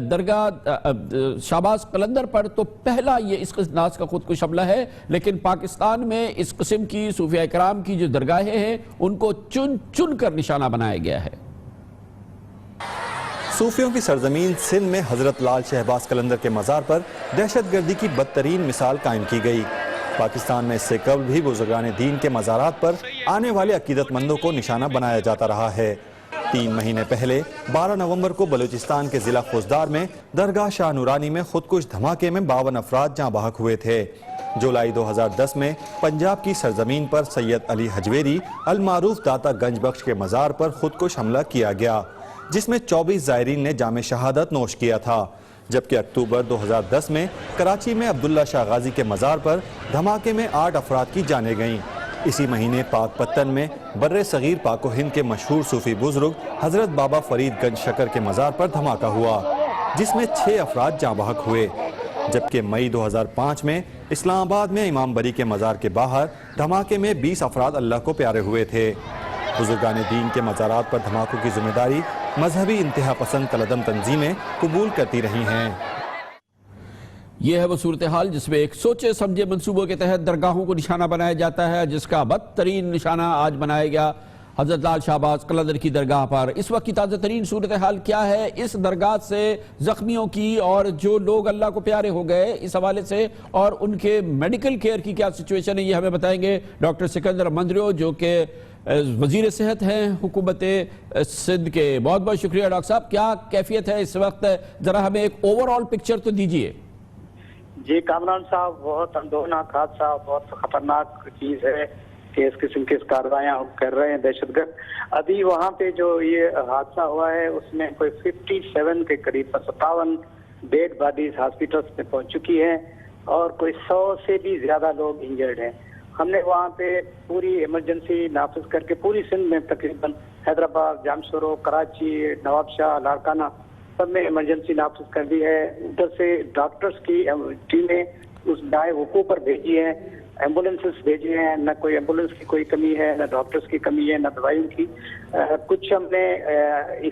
درگاہ شہباز قلندر پر تو پہلا یہ اس انداز کا خودکش حملہ ہے، لیکن پاکستان میں اس قسم کی صوفیاء کرام کی جو درگاہیں ہیں ان کو چن چن کر نشانہ بنایا گیا ہے۔ صوفیوں کی سرزمین سندھ میں حضرت لال شہباز قلندر کے مزار پر دہشت گردی کی بدترین مثال قائم کی گئی۔ پاکستان میں اس سے قبل بھی بزرگان دین کے مزارات پر آنے والے عقیدت مندوں کو نشانہ بنایا جاتا رہا ہے۔ 3 مہینے پہلے 12 نومبر کو بلوچستان کے ضلع خوزدار میں درگاہ شاہ نورانی میں خودکش دھماکے میں 52 افراد جاں بحق ہوئے تھے۔ جولائی 2010 میں پنجاب کی سرزمین پر سید علی حجویری المعروف داتا گنج بخش کے مزار پر خودکش حملہ کیا گیا، جس میں 24 زائرین نے جام شہادت نوش کیا تھا، جبکہ اکتوبر 2010 میں کراچی میں عبداللہ شاہ غازی کے مزار پر دھماکے میں 8 افراد کی جانیں گئیں۔ اسی مہینے پاک پتن میں بر صغیر پاک و ہند کے مشہور صوفی بزرگ حضرت بابا فرید گنج شکر کے مزار پر دھماکہ ہوا، جس میں 6 افراد جاں بحق ہوئے، جبکہ مئی 2005 میں اسلام آباد میں امام بری کے مزار کے باہر دھماکے میں 20 افراد اللہ کو پیارے ہوئے تھے۔ بزرگان دین کے مزارات پر دھماکوں کی ذمہ داری مذہبی انتہا پسند کالعدم تنظیمیں قبول کرتی رہی ہیں۔ یہ ہے وہ صورتحال جس میں ایک سوچے سمجھے منصوبوں کے تحت درگاہوں کو نشانہ بنایا جاتا ہے، جس کا بدترین نشانہ آج بنایا گیا حضرت لال شہباز قلندر کی درگاہ پر۔ اس وقت کی تازہ ترین صورتحال کیا ہے، اس درگاہ سے زخمیوں کی اور جو لوگ اللہ کو پیارے ہو گئے اس حوالے سے اور ان کے میڈیکل کیئر کی کیا سچویشن ہے، یہ ہمیں بتائیں گے ڈاکٹر سکندر مندریو جو کہ وزیر صحت ہیں حکومت سندھ کے۔ بہت بہت شکریہ ڈاکٹر صاحب، کیا کیفیت ہے اس وقت، ذرا ہمیں ایک اوورآل پکچر تو دیجئے۔ جی کامران صاحب، بہت اندوہناک حادثہ، بہت خطرناک چیز ہے کہ اس قسم کی کارروائیاں کر رہے ہیں دہشت گرد۔ ابھی وہاں پہ جو یہ حادثہ ہوا ہے اس میں کوئی 57 کے قریب 57 ڈیڈ باڈیز ہاسپٹلس میں پہنچ چکی ہیں اور کوئی 100 سے بھی زیادہ لوگ انجرڈ ہیں۔ ہم نے وہاں پہ پوری ایمرجنسی نافذ کر کے پوری سندھ میں تقریباً حیدرآباد، جامشورو، کراچی، نواب شاہ، لاڑکانہ سب میں ایمرجنسی نافذ کر دی ہے۔ ادھر سے ڈاکٹرز کی ٹیمیں اس دائیں وقوع پر بھیجی ہیں، ایمبولینسز بھیجی ہیں، نہ کوئی ایمبولینس کی کوئی کمی ہے، نہ ڈاکٹرز کی کمی ہے، نہ دوائیوں کی۔ کچھ ہم نے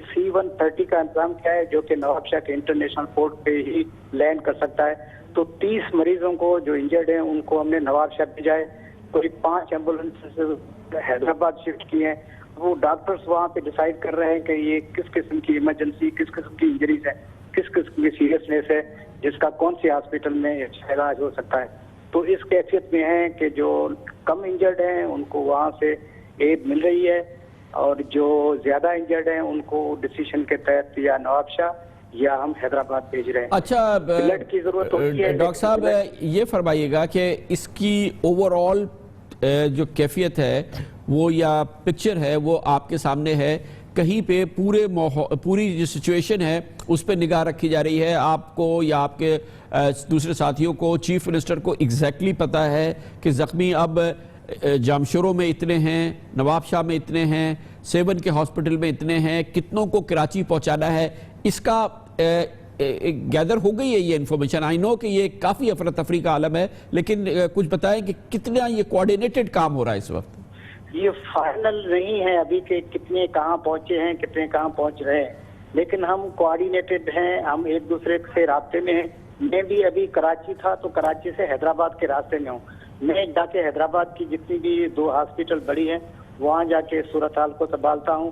C-130 کا انتظام کیا ہے جو کہ نواب شاہ کے انٹرنیشنل پورٹ پہ ہی لینڈ کر سکتا ہے۔ تو 30 مریضوں کو جو انجرڈ ہیں ان کو ہم نے نواب شاہ بھیجا ہے، کوئی 5 ایمبولینسز حیدرآباد شفٹ کی ہیں۔ وہ ڈاکٹرز وہاں پہ ڈیسائیڈ کر رہے ہیں کہ یہ کس قسم کی ایمرجنسی، کس قسم کی انجریز ہے، کس قسم کی سیریسنیس ہے، جس کا کون سی ہاسپٹل میں علاج ہو سکتا ہے۔ تو اس کیفیت میں ہے کہ جو کم انجرڈ ہیں ان کو وہاں سے ایڈ مل رہی ہے اور جو زیادہ انجرڈ ہیں ان کو ڈیسیشن کے تحت یا نواب شاہ یا ہم حیدرآباد بھیج رہے ہیں۔ اچھا بلڈ کی ضرورت ہوتی ہے ڈاکٹر صاحب، یہ فرمائیے گا کہ اس کی اوورآل جو کیفیت ہے وہ یا پکچر ہے وہ آپ کے سامنے ہے، کہیں پہ پوری جو سچویشن ہے اس پہ نگاہ رکھی جا رہی ہے؟ آپ کو یا آپ کے دوسرے ساتھیوں کو، چیف منسٹر کو ایگزیکٹلی پتہ ہے کہ زخمی اب جامشورو میں اتنے ہیں، نواب شاہ میں اتنے ہیں، 7 کے ہاسپٹل میں اتنے ہیں، کتنوں کو کراچی پہنچانا ہے؟ اس کا گیدر ہو گئی ہے یہ انفارمیشن؟ آئی نو کہ یہ کافی افراتفری کا عالم ہے، لیکن کچھ بتائیں کہ کتنا یہ کوارڈینیٹڈ کام ہو رہا ہے اس وقت؟ یہ فائنل نہیں ہے ابھی کہ کتنے کہاں پہنچے ہیں، کتنے کہاں پہنچ رہے ہیں، لیکن ہم کوارڈینیٹڈ ہیں، ہم ایک دوسرے سے رابطے میں ہیں۔ میں بھی ابھی کراچی تھا تو کراچی سے حیدرآباد کے راستے میں ہوں۔ میں جا کے حیدرآباد کی جتنی بھی 2 ہاسپٹل بڑی ہیں وہاں جا کے صورتحال کو سنبھالتا ہوں۔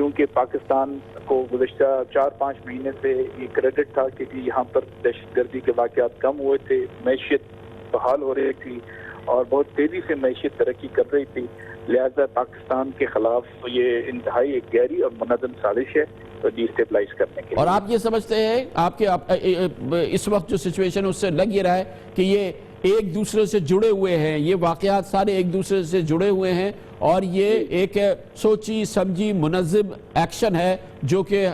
کیونکہ پاکستان کو گزشتہ 4-5 مہینے سے یہ کریڈٹ تھا کہ یہاں پر دہشت گردی کے واقعات کم ہوئے تھے، معیشت بحال ہو رہی تھی اور بہت تیزی سے معیشت ترقی کر رہی تھی، لہذا پاکستان کے خلاف یہ انتہائی ایک گہری اور منظم سازش ہے ڈی اسٹیبلائز کرنے کے. اور آپ یہ سمجھتے ہیں آپ کے اس وقت جو سچویشن اس سے لگ یہ رہا ہے کہ یہ ایک دوسرے سے جڑے ہوئے ہیں، یہ واقعات سارے ایک دوسرے سے جڑے ہوئے ہیں اور یہ ایک سوچی سمجھی منظم ایکشن ہے جو کہ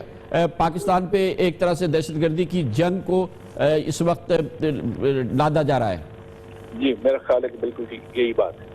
پاکستان پہ ایک طرح سے دہشت گردی کی جنگ کو اس وقت لادا جا رہا ہے؟ جی میرا خیال ہے کہ بالکل یہی بات ہے.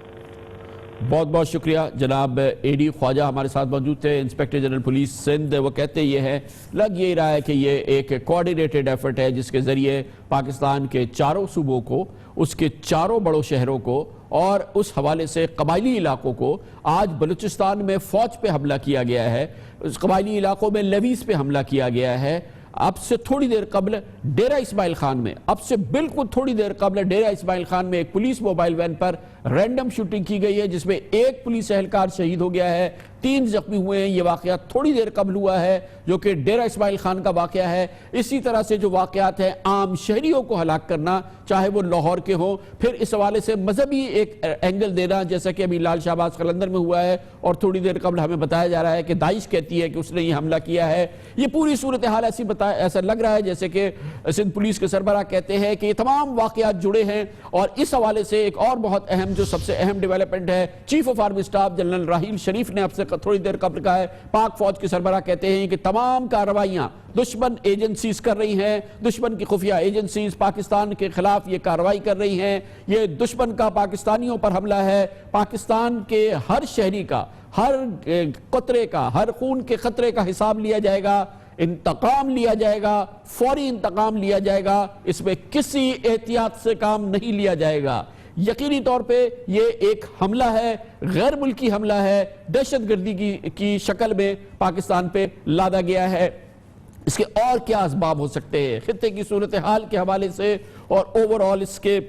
بہت بہت شکریہ جناب اے ڈی خواجہ ہمارے ساتھ موجود تھے، انسپیکٹر جنرل پولیس سندھ. وہ کہتے یہ ہے لگ یہی رہا ہے کہ یہ ایک کوارڈینیٹڈ ایفرٹ ہے جس کے ذریعے پاکستان کے چاروں صوبوں کو، اس کے چاروں بڑوں شہروں کو اور اس حوالے سے قبائلی علاقوں کو، آج بلوچستان میں فوج پہ حملہ کیا گیا ہے، اس قبائلی علاقوں میں لیویز پہ حملہ کیا گیا ہے. اب سے تھوڑی دیر قبل ڈیرہ اسماعیل خان میں، اب سے بالکل تھوڑی دیر قبل ڈیرہ اسماعیل خان میں ایک پولیس موبائل وین پر رینڈم شوٹنگ کی گئی ہے جس میں ایک پولیس اہلکار شہید ہو گیا ہے، 3 زخمی ہوئے ہیں. یہ واقعہ تھوڑی دیر قبل ہوا ہے جو کہ ڈیرہ اسماعیل خان کا واقعہ ہے. اسی طرح سے جو واقعات ہیں عام شہریوں کو ہلاک کرنا، چاہے وہ لاہور کے ہوں، پھر اس حوالے سے مذہبی ایک اینگل دینا جیسا کہ ابھی لال شہباز قلندر میں ہوا ہے اور تھوڑی دیر قبل ہمیں بتایا جا رہا ہے کہ داعش کہتی ہے کہ اس نے یہ حملہ کیا ہے. یہ پوری صورتحال ایسا لگ رہا ہے جیسے کہ سندھ پولیس کے سربراہ کہتے ہیں کہ یہ تمام واقعات جڑے ہیں. اور اس حوالے سے ایک اور بہت اہم جو سب سے اہم ڈیولپمنٹ ہے، chief of army staff general Raheel Sharif نے اب سے تھوڑی دیر قبل کہا ہے، پاک فوج کے سربراہ کہتے ہیں کہ تمام کارروائیاں دشمن ایجنسیز کر رہی ہیں، دشمن کی خفیہ ایجنسیز پاکستان کے خلاف یہ کارروائی کر رہی ہیں. یہ دشمن کا پاکستانیوں پر حملہ ہے. پاکستان کے ہر شہری کا، ہر قطرے کا، ہر خون کے قطرے کا حساب لیا جائے گا، انتقام لیا جائے گا، فوری انتقام لیا جائے گا. اس میں کسی احتیاط سے کام نہیں لیا جائے گا. یقینی طور پہ یہ ایک حملہ ہے، غیر ملکی حملہ ہے، دہشت گردی کی شکل میں پاکستان پہ لادا گیا ہے. اس کے اور کیا اسباب ہو سکتے ہیں خطے کی صورتحال کے حوالے سے اور اوورآل اس کے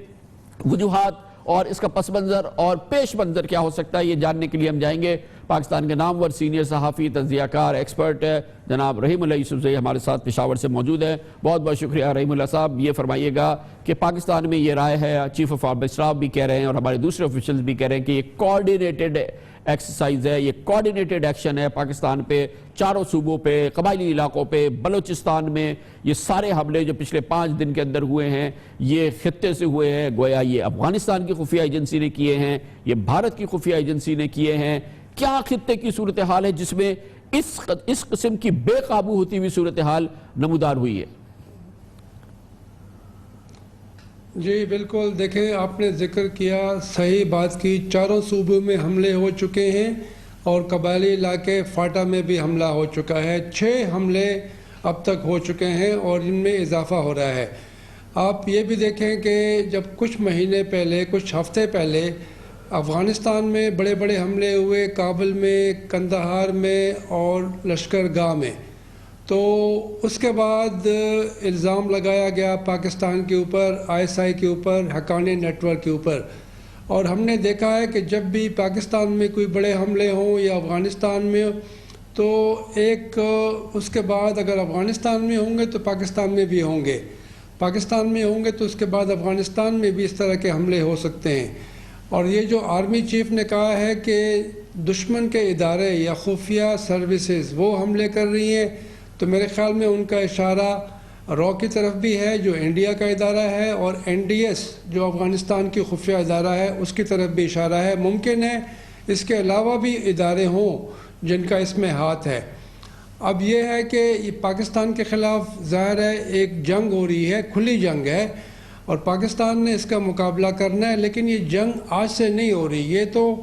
وجوہات اور اس کا پس منظر اور پیش منظر کیا ہو سکتا ہے، یہ جاننے کے لیے ہم جائیں گے. پاکستان کے نامور سینئر صحافی، تجزیہ کار، ایکسپرٹ جناب رحیم اللہ یوسفزئی ہمارے ساتھ پشاور سے موجود ہے. بہت بہت شکریہ رحیم اللہ صاحب. یہ فرمائیے گا کہ پاکستان میں یہ رائے ہے، چیف آف آرمی اسٹاف بھی کہہ رہے ہیں اور ہمارے دوسرے آفیشلز بھی کہہ رہے ہیں کہ یہ کوارڈینیٹڈ ایکسرسائز ہے، یہ کوارڈینیٹڈ ایکشن ہے پاکستان پہ، چاروں صوبوں پہ، قبائلی علاقوں پہ، بلوچستان میں. یہ سارے حملے جو پچھلے 5 دن کے اندر ہوئے ہیں یہ خطے سے ہوئے ہیں. گویا یہ افغانستان کی خفیہ ایجنسی نے کیے ہیں، یہ بھارت کی خفیہ ایجنسی نے کیے ہیں. کیا خطے کی صورتحال ہے جس میں اس قسم کی بے قابو ہوتی ہوئی صورتحال نمودار ہوئی ہے؟ جی بالکل، دیکھیں آپ نے ذکر کیا، صحیح بات کی، چاروں صوبوں میں حملے ہو چکے ہیں اور قبائلی علاقے فاٹا میں بھی حملہ ہو چکا ہے. 6 حملے اب تک ہو چکے ہیں اور ان میں اضافہ ہو رہا ہے. آپ یہ بھی دیکھیں کہ جب کچھ مہینے پہلے، کچھ ہفتے پہلے افغانستان میں بڑے بڑے حملے ہوئے، کابل میں، کندہار میں اور لشکر گاہ میں، تو اس کے بعد الزام لگایا گیا پاکستان کے اوپر، ISI کے اوپر، حقانی نیٹ ورک کے اوپر. اور ہم نے دیکھا ہے کہ جب بھی پاکستان میں کوئی بڑے حملے ہوں یا افغانستان میں، تو ایک اس کے بعد اگر افغانستان میں ہوں گے تو پاکستان میں بھی ہوں گے، پاکستان میں ہوں گے تو اس کے بعد افغانستان میں بھی اس طرح کے حملے ہو سکتے ہیں. اور یہ جو آرمی چیف نے کہا ہے کہ دشمن کے ادارے یا خفیہ سروسز وہ حملے کر رہی ہیں، تو میرے خیال میں ان کا اشارہ رو کی طرف بھی ہے جو انڈیا کا ادارہ ہے، اور NDS جو افغانستان کی خفیہ ادارہ ہے اس کی طرف بھی اشارہ ہے. ممکن ہے اس کے علاوہ بھی ادارے ہوں جن کا اس میں ہاتھ ہے. اب یہ ہے کہ یہ پاکستان کے خلاف ظاہر ہے ایک جنگ ہو رہی ہے، کھلی جنگ ہے اور پاکستان نے اس کا مقابلہ کرنا ہے. لیکن یہ جنگ آج سے نہیں ہو رہی، یہ تو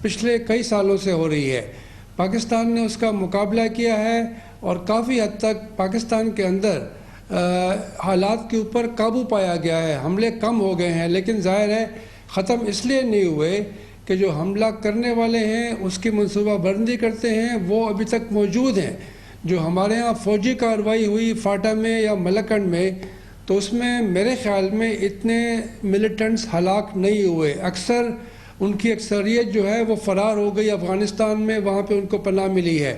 پچھلے کئی سالوں سے ہو رہی ہے. پاکستان نے اس کا مقابلہ کیا ہے اور کافی حد تک پاکستان کے اندر حالات کے اوپر قابو پایا گیا ہے. حملے کم ہو گئے ہیں لیکن ظاہر ہے ختم اس لیے نہیں ہوئے کہ جو حملہ کرنے والے ہیں اس کی منصوبہ بندی کرتے ہیں وہ ابھی تک موجود ہیں. جو ہمارے ہاں فوجی کارروائی ہوئی فاٹا میں یا ملکنڈ میں، تو اس میں میرے خیال میں اتنے ملیٹنٹس ہلاک نہیں ہوئے. اکثر ان کی اکثریت جو ہے وہ فرار ہو گئی افغانستان میں، وہاں پہ ان کو پناہ ملی ہے.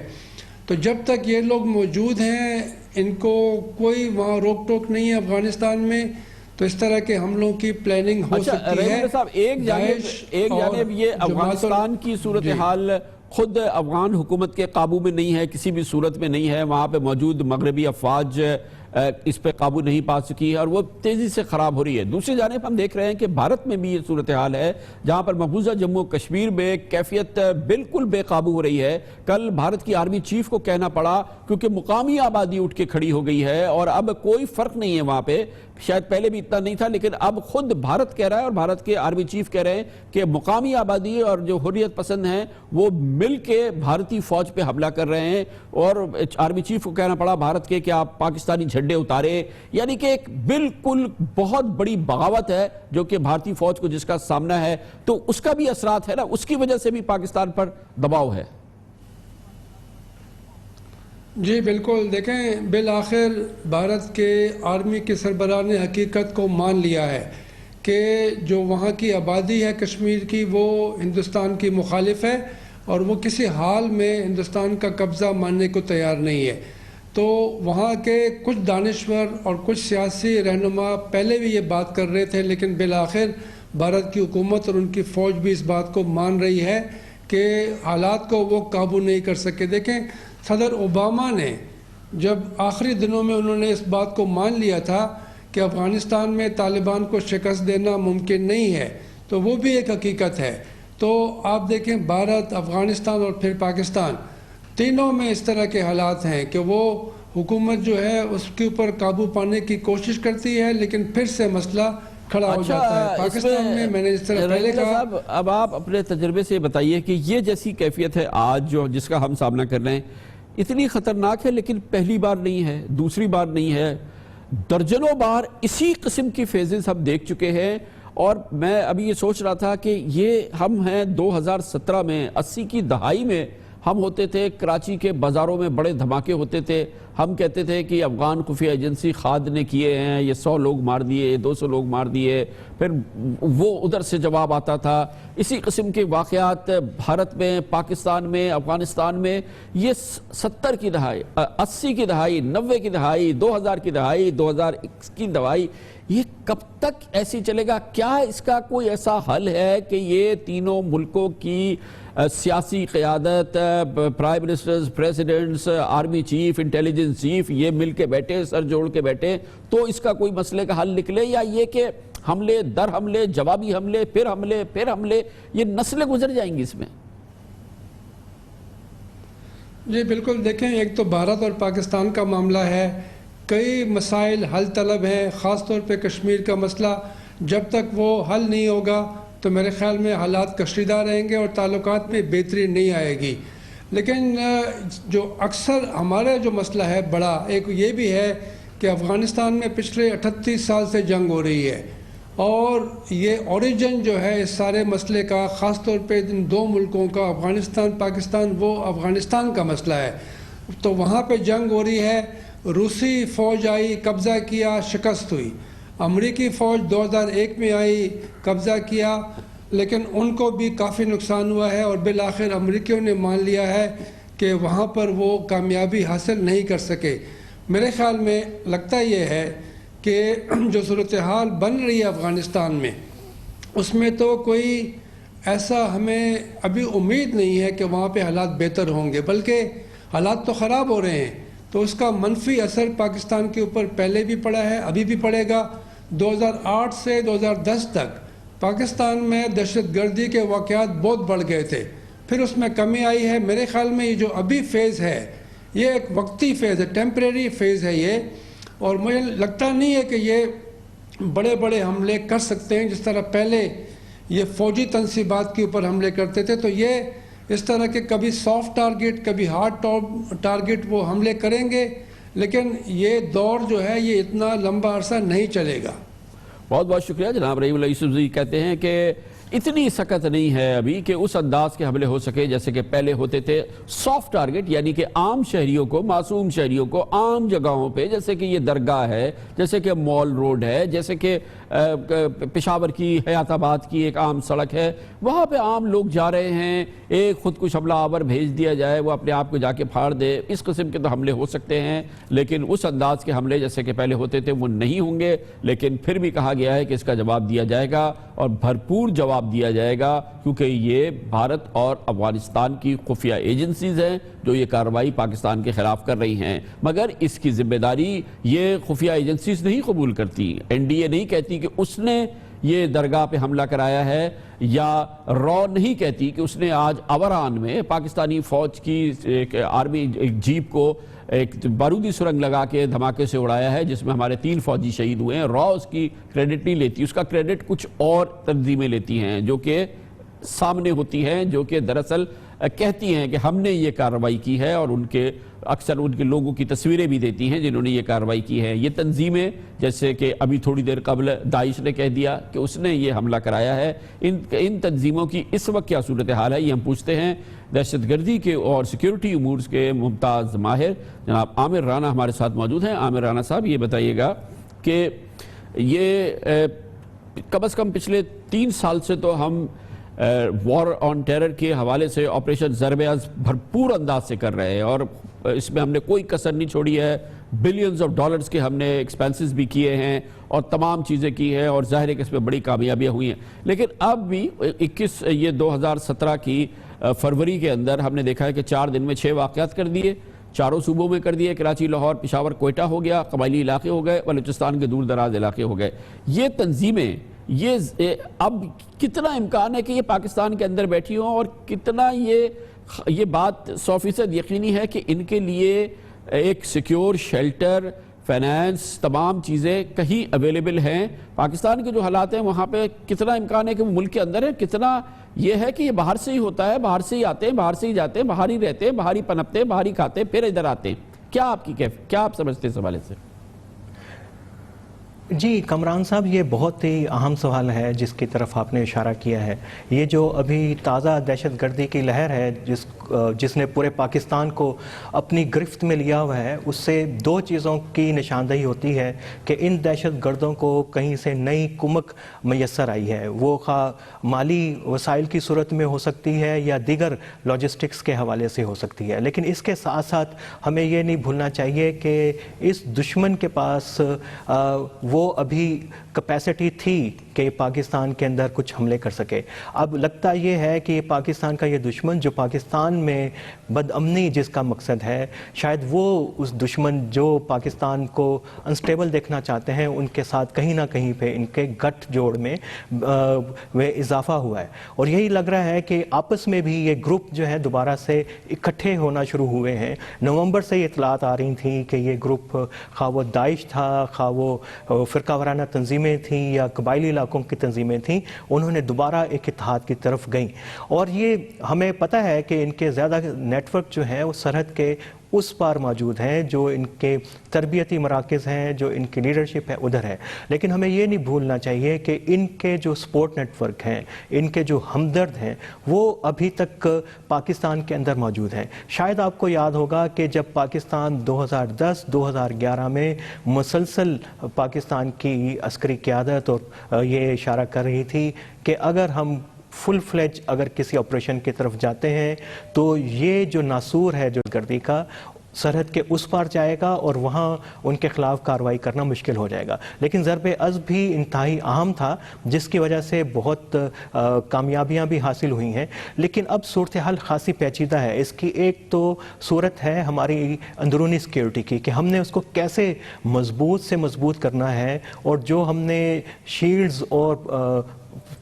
تو جب تک یہ لوگ موجود ہیں ان کو کوئی وہاں روک ٹوک نہیں ہے افغانستان میں، تو اس طرح کے حملوں کی پلاننگ ہو سکتی ہے۔ صاحب ایک جانب یہ افغانستان کی صورتحال خود افغان حکومت کے قابو میں نہیں ہے، کسی بھی صورت میں نہیں ہے، وہاں پہ موجود مغربی افواج اس پہ قابو نہیں پا سکی ہے اور وہ تیزی سے خراب ہو رہی ہے۔ دوسری جانب ہم دیکھ رہے ہیں کہ بھارت میں بھی یہ صورتحال ہے جہاں پر مقبوضہ جموں کشمیر میں کیفیت بالکل بے قابو ہو رہی ہے۔ کل بھارت کی آرمی چیف کو کہنا پڑا کیونکہ مقامی آبادی اٹھ کے کھڑی ہو گئی ہے اور اب کوئی فرق نہیں ہے وہاں پہ، شاید پہلے بھی اتنا نہیں تھا لیکن اب خود بھارت کہہ رہا ہے اور بھارت کے آرمی چیف کہہ رہے ہیں کہ مقامی آبادی اور جو حریت پسند ہیں وہ مل کے بھارتی فوج پہ حملہ کر رہے ہیں، اور آرمی چیف کو کہنا پڑا بھارت کے کہ آپ پاکستانی جھنڈے اتارے، یعنی کہ ایک بالکل بہت بڑی بغاوت ہے جو کہ بھارتی فوج کو جس کا سامنا ہے، تو اس کا بھی اثرات ہے نا، اس کی وجہ سے بھی پاکستان پر دباؤ ہے۔ جی بالکل، دیکھیں بالآخر بھارت کے آرمی کے سربراہ نے حقیقت کو مان لیا ہے کہ جو وہاں کی آبادی ہے کشمیر کی وہ ہندوستان کی مخالف ہے اور وہ کسی حال میں ہندوستان کا قبضہ ماننے کو تیار نہیں ہے۔ تو وہاں کے کچھ دانشور اور کچھ سیاسی رہنما پہلے بھی یہ بات کر رہے تھے، لیکن بالآخر بھارت کی حکومت اور ان کی فوج بھی اس بات کو مان رہی ہے کہ حالات کو وہ قابو نہیں کر سکے۔ دیکھیں صدر اوباما نے جب آخری دنوں میں انہوں نے اس بات کو مان لیا تھا کہ افغانستان میں طالبان کو شکست دینا ممکن نہیں ہے، تو وہ بھی ایک حقیقت ہے۔ تو آپ دیکھیں بھارت، افغانستان اور پھر پاکستان تینوں میں اس طرح کے حالات ہیں کہ وہ حکومت جو ہے اس کے اوپر قابو پانے کی کوشش کرتی ہے لیکن پھر سے مسئلہ کھڑا ہو جاتا ہے۔ پاکستان میں نے اس طرح پہلے کہا۔ اب آپ اپنے تجربے سے بتائیے کہ یہ جیسی کیفیت ہے آج جو جس کا ہم سامنا کر رہے ہیں اتنی خطرناک ہے، لیکن پہلی بار نہیں ہے، دوسری بار نہیں ہے، درجنوں بار اسی قسم کی فیزز ہم دیکھ چکے ہیں۔ اور میں ابھی یہ سوچ رہا تھا کہ یہ ہم ہیں 2017 میں، 80 کی دہائی میں ہم ہوتے تھے، کراچی کے بازاروں میں بڑے دھماکے ہوتے تھے، ہم کہتے تھے کہ افغان خفیہ ایجنسی خاد نے کیے ہیں، یہ 100 لوگ مار دیے، 200 لوگ مار دیے، پھر وہ ادھر سے جواب آتا تھا۔ اسی قسم کے واقعات بھارت میں، پاکستان میں، افغانستان میں یہ 70 کی دہائی، 80 کی دہائی، 90 کی دہائی، 2000 کی دہائی، 2001 کی دہائی، یہ کب تک ایسی چلے گا؟ کیا اس کا کوئی ایسا حل ہے کہ یہ تینوں ملکوں کی سیاسی قیادت، prime ministers, presidents, army chief, intelligence chief یہ مل کے بیٹھے، سر جوڑ کے بیٹھے تو اس کا کوئی مسئلے کا حل نکلے، یا یہ کہ حملے در حملے، جوابی حملے، پھر حملے، یہ نسلیں گزر جائیں گی اس میں؟ جی بالکل، دیکھیں ایک تو بھارت اور پاکستان کا معاملہ ہے، کئی مسائل حل طلب ہیں، خاص طور پہ کشمیر کا مسئلہ جب تک وہ حل نہیں ہوگا تو میرے خیال میں حالات کشیدہ رہیں گے اور تعلقات میں بہتری نہیں آئے گی۔ لیکن جو اکثر ہمارا جو مسئلہ ہے بڑا، ایک یہ بھی ہے کہ افغانستان میں پچھلے 38 سال سے جنگ ہو رہی ہے اور یہ اوریجن جو ہے اس سارے مسئلے کا، خاص طور پہ ان دو ملکوں کا، افغانستان پاکستان، وہ افغانستان کا مسئلہ ہے۔ تو وہاں پہ جنگ ہو رہی ہے، روسی فوج آئی، قبضہ کیا، شکست ہوئی، امریکی فوج 2001 میں آئی، قبضہ کیا، لیکن ان کو بھی کافی نقصان ہوا ہے اور بالآخر امریکیوں نے مان لیا ہے کہ وہاں پر وہ کامیابی حاصل نہیں کر سکے۔ میرے خیال میں لگتا یہ ہے کہ جو صورتحال بن رہی ہے افغانستان میں، اس میں تو کوئی ایسا ہمیں ابھی امید نہیں ہے کہ وہاں پہ حالات بہتر ہوں گے، بلکہ حالات تو خراب ہو رہے ہیں۔ تو اس کا منفی اثر پاکستان کے اوپر پہلے بھی پڑا ہے، ابھی بھی پڑے گا۔ 2008 سے 2010 تک پاکستان میں دہشت گردی کے واقعات بہت بڑھ گئے تھے، پھر اس میں کمی آئی ہے۔ میرے خیال میں یہ جو ابھی فیز ہے یہ ایک وقتی فیز ہے، ٹیمپریری فیز ہے یہ، اور مجھے لگتا نہیں ہے کہ یہ بڑے بڑے حملے کر سکتے ہیں جس طرح پہلے یہ فوجی تنصیبات کے اوپر حملے کرتے تھے۔ تو یہ اس طرح کے کبھی سافٹ ٹارگٹ، کبھی ہارڈ ٹارگٹ وہ حملے کریں گے، لیکن یہ دور جو ہے یہ اتنا لمبا عرصہ نہیں چلے گا۔ بہت بہت شکریہ جناب رحیم اللہ یوسف زی۔ کہتے ہیں کہ اتنی سخت نہیں ہے ابھی کہ اس انداز کے حملے ہو سکے جیسے کہ پہلے ہوتے تھے. سافٹ ٹارگٹ یعنی کہ عام شہریوں کو, معصوم شہریوں کو عام جگہوں پہ, جیسے کہ یہ درگاہ ہے, جیسے کہ مال روڈ ہے, جیسے کہ پشاور کی حیات آباد کی ایک عام سڑک ہے, وہاں پہ عام لوگ جا رہے ہیں, ایک خودکش حملہ آور بھیج دیا جائے, وہ اپنے آپ کو جا کے پھاڑ دے. اس قسم کے تو حملے ہو سکتے ہیں, لیکن اس انداز کے حملے جیسے کہ پہلے ہوتے تھے وہ نہیں ہوں گے. لیکن پھر بھی کہا گیا ہے کہ اس کا جواب دیا جائے گا, اور بھرپور جواب دیا جائے گا, کیونکہ یہ بھارت اور افغانستان کی خفیہ ایجنسیز ہیں جو یہ کارروائی پاکستان کے خلاف کر رہی ہیں. مگر اس کی ذمہ داری یہ خفیہ ایجنسیز نہیں قبول کرتی. این ڈی اے نہیں کہتی کہ اس نے یہ درگاہ پہ حملہ کرایا ہے, یا رو نہیں کہتی کہ اس نے آج اوران میں پاکستانی فوج کی ایک آرمی جیپ کو ایک بارودی سرنگ لگا کے دھماکے سے اڑایا ہے جس میں ہمارے 3 فوجی شہید ہوئے ہیں. رو اس کی کریڈٹ نہیں لیتی, اس کا کریڈٹ کچھ اور تنظیمیں لیتی ہیں جو کہ سامنے ہوتی ہیں, جو کہ دراصل کہتی ہیں کہ ہم نے یہ کارروائی کی ہے, اور ان کے اکثر ان کے لوگوں کی تصویریں بھی دیتی ہیں جنہوں نے یہ کارروائی کی ہے. یہ تنظیمیں جیسے کہ ابھی تھوڑی دیر قبل داعش نے کہہ دیا کہ اس نے یہ حملہ کرایا ہے, ان تنظیموں کی اس وقت کیا صورتحال ہے, یہ ہم پوچھتے ہیں دہشت گردی کے اور سیکیورٹی امور کے ممتاز ماہر جناب عامر رانا ہمارے ساتھ موجود ہیں. عامر رانا صاحب, یہ بتائیے گا کہ یہ کم از کم پچھلے 3 سال سے تو ہم وار آن ٹیرر کے حوالے سے آپریشن ضرب عض بھرپور انداز سے کر رہے ہیں, اور اس میں ہم نے کوئی کسر نہیں چھوڑی ہے. بلینز آف ڈالرز کے ہم نے ایکسپینسز بھی کیے ہیں اور تمام چیزیں کی ہیں, اور ظاہر ہے کہ اس میں بڑی کامیابیاں ہوئی ہیں. لیکن اب بھی 2017 کی فروری کے اندر ہم نے دیکھا ہے کہ 4 دن میں 6 واقعات کر دیے, 4 صوبوں میں کر دیے, کراچی, لاہور, پشاور, کوئٹہ ہو گیا, قبائلی علاقے ہو گئے, بلوچستان کے دور دراز علاقے ہو گئے. یہ تنظیمیں یہ اب کتنا امکان ہے کہ یہ پاکستان کے اندر بیٹھی ہوں, اور کتنا یہ بات 100% یقینی ہے کہ ان کے لیے ایک سیکیور شیلٹر, فائنانس, تمام چیزیں کہیں اویلیبل ہیں؟ پاکستان کے جو حالات ہیں وہاں پہ کتنا امکان ہے کہ وہ ملک کے اندر ہے, کتنا یہ ہے کہ یہ باہر سے ہی ہوتا ہے, باہر سے ہی آتے ہیں, باہر سے ہی جاتے ہیں, باہر ہی رہتے ہیں, باہر ہی پنپتے ہیں, باہر ہی کھاتے ہیں, پھر ادھر آتے ہیں؟ کیا آپ سمجھتے ہیں اس حوالے سے؟ جی کامران صاحب, یہ بہت ہی اہم سوال ہے جس کی طرف آپ نے اشارہ کیا ہے. یہ جو ابھی تازہ دہشت گردی کی لہر ہے جس نے پورے پاکستان کو اپنی گرفت میں لیا ہوا ہے, اس سے 2 چیزوں کی نشاندہی ہوتی ہے کہ ان دہشت گردوں کو کہیں سے نئی کمک میسر آئی ہے. وہ خواہ مالی وسائل کی صورت میں ہو سکتی ہے یا دیگر لاجسٹکس کے حوالے سے ہو سکتی ہے. لیکن اس کے ساتھ ساتھ ہمیں یہ نہیں بھولنا چاہیے کہ اس دشمن کے پاس وہ ابھی کیپیسٹی تھی کہ پاکستان کے اندر کچھ حملے کر سکے. اب لگتا یہ ہے کہ پاکستان کا یہ دشمن جو پاکستان میں بد امنی جس کا مقصد ہے, شاید وہ اس دشمن جو پاکستان کو انسٹیبل دیکھنا چاہتے ہیں ان کے ساتھ کہیں نہ کہیں پہ ان کے گٹھ جوڑ میں اضافہ ہوا ہے. اور یہی لگ رہا ہے کہ آپس میں بھی یہ گروپ جو ہے دوبارہ سے اکٹھے ہونا شروع ہوئے ہیں. نومبر سے یہ اطلاعات آ رہی تھیں کہ یہ گروپ خواہ وہ داعش تھا, خواہ وہ فرقہ وارانہ تنظیمیں تھیں یا قبائلی علاقوں کی تنظیمیں تھیں, انہوں نے دوبارہ ایک اتحاد کی طرف گئیں. اور یہ ہمیں پتہ ہے کہ ان کے زیادہ نیٹ ورک جو ہیں وہ سرحد کے اس پار موجود ہیں, جو ان کے تربیتی مراکز ہیں, جو ان کی لیڈرشپ ہے ادھر ہے. لیکن ہمیں یہ نہیں بھولنا چاہیے کہ ان کے جو سپورٹ نیٹ ورک ہیں, ان کے جو ہمدرد ہیں, وہ ابھی تک پاکستان کے اندر موجود ہیں. شاید آپ کو یاد ہوگا کہ جب پاکستان 2010-2011 میں مسلسل پاکستان کی عسکری قیادت اور یہ اشارہ کر رہی تھی کہ اگر ہم فل فلیج اگر کسی آپریشن کی طرف جاتے ہیں تو یہ جو ناسور ہے جو گردی کا سرحد کے اس پار جائے گا اور وہاں ان کے خلاف کارروائی کرنا مشکل ہو جائے گا. لیکن ضرب عضب بھی انتہائی اہم تھا جس کی وجہ سے بہت کامیابیاں بھی حاصل ہوئی ہیں. لیکن اب صورتحال خاصی پیچیدہ ہے. اس کی ایک تو صورت ہے ہماری اندرونی سیکیورٹی کی کہ ہم نے اس کو کیسے مضبوط سے مضبوط کرنا ہے, اور جو ہم نے شیلڈز اور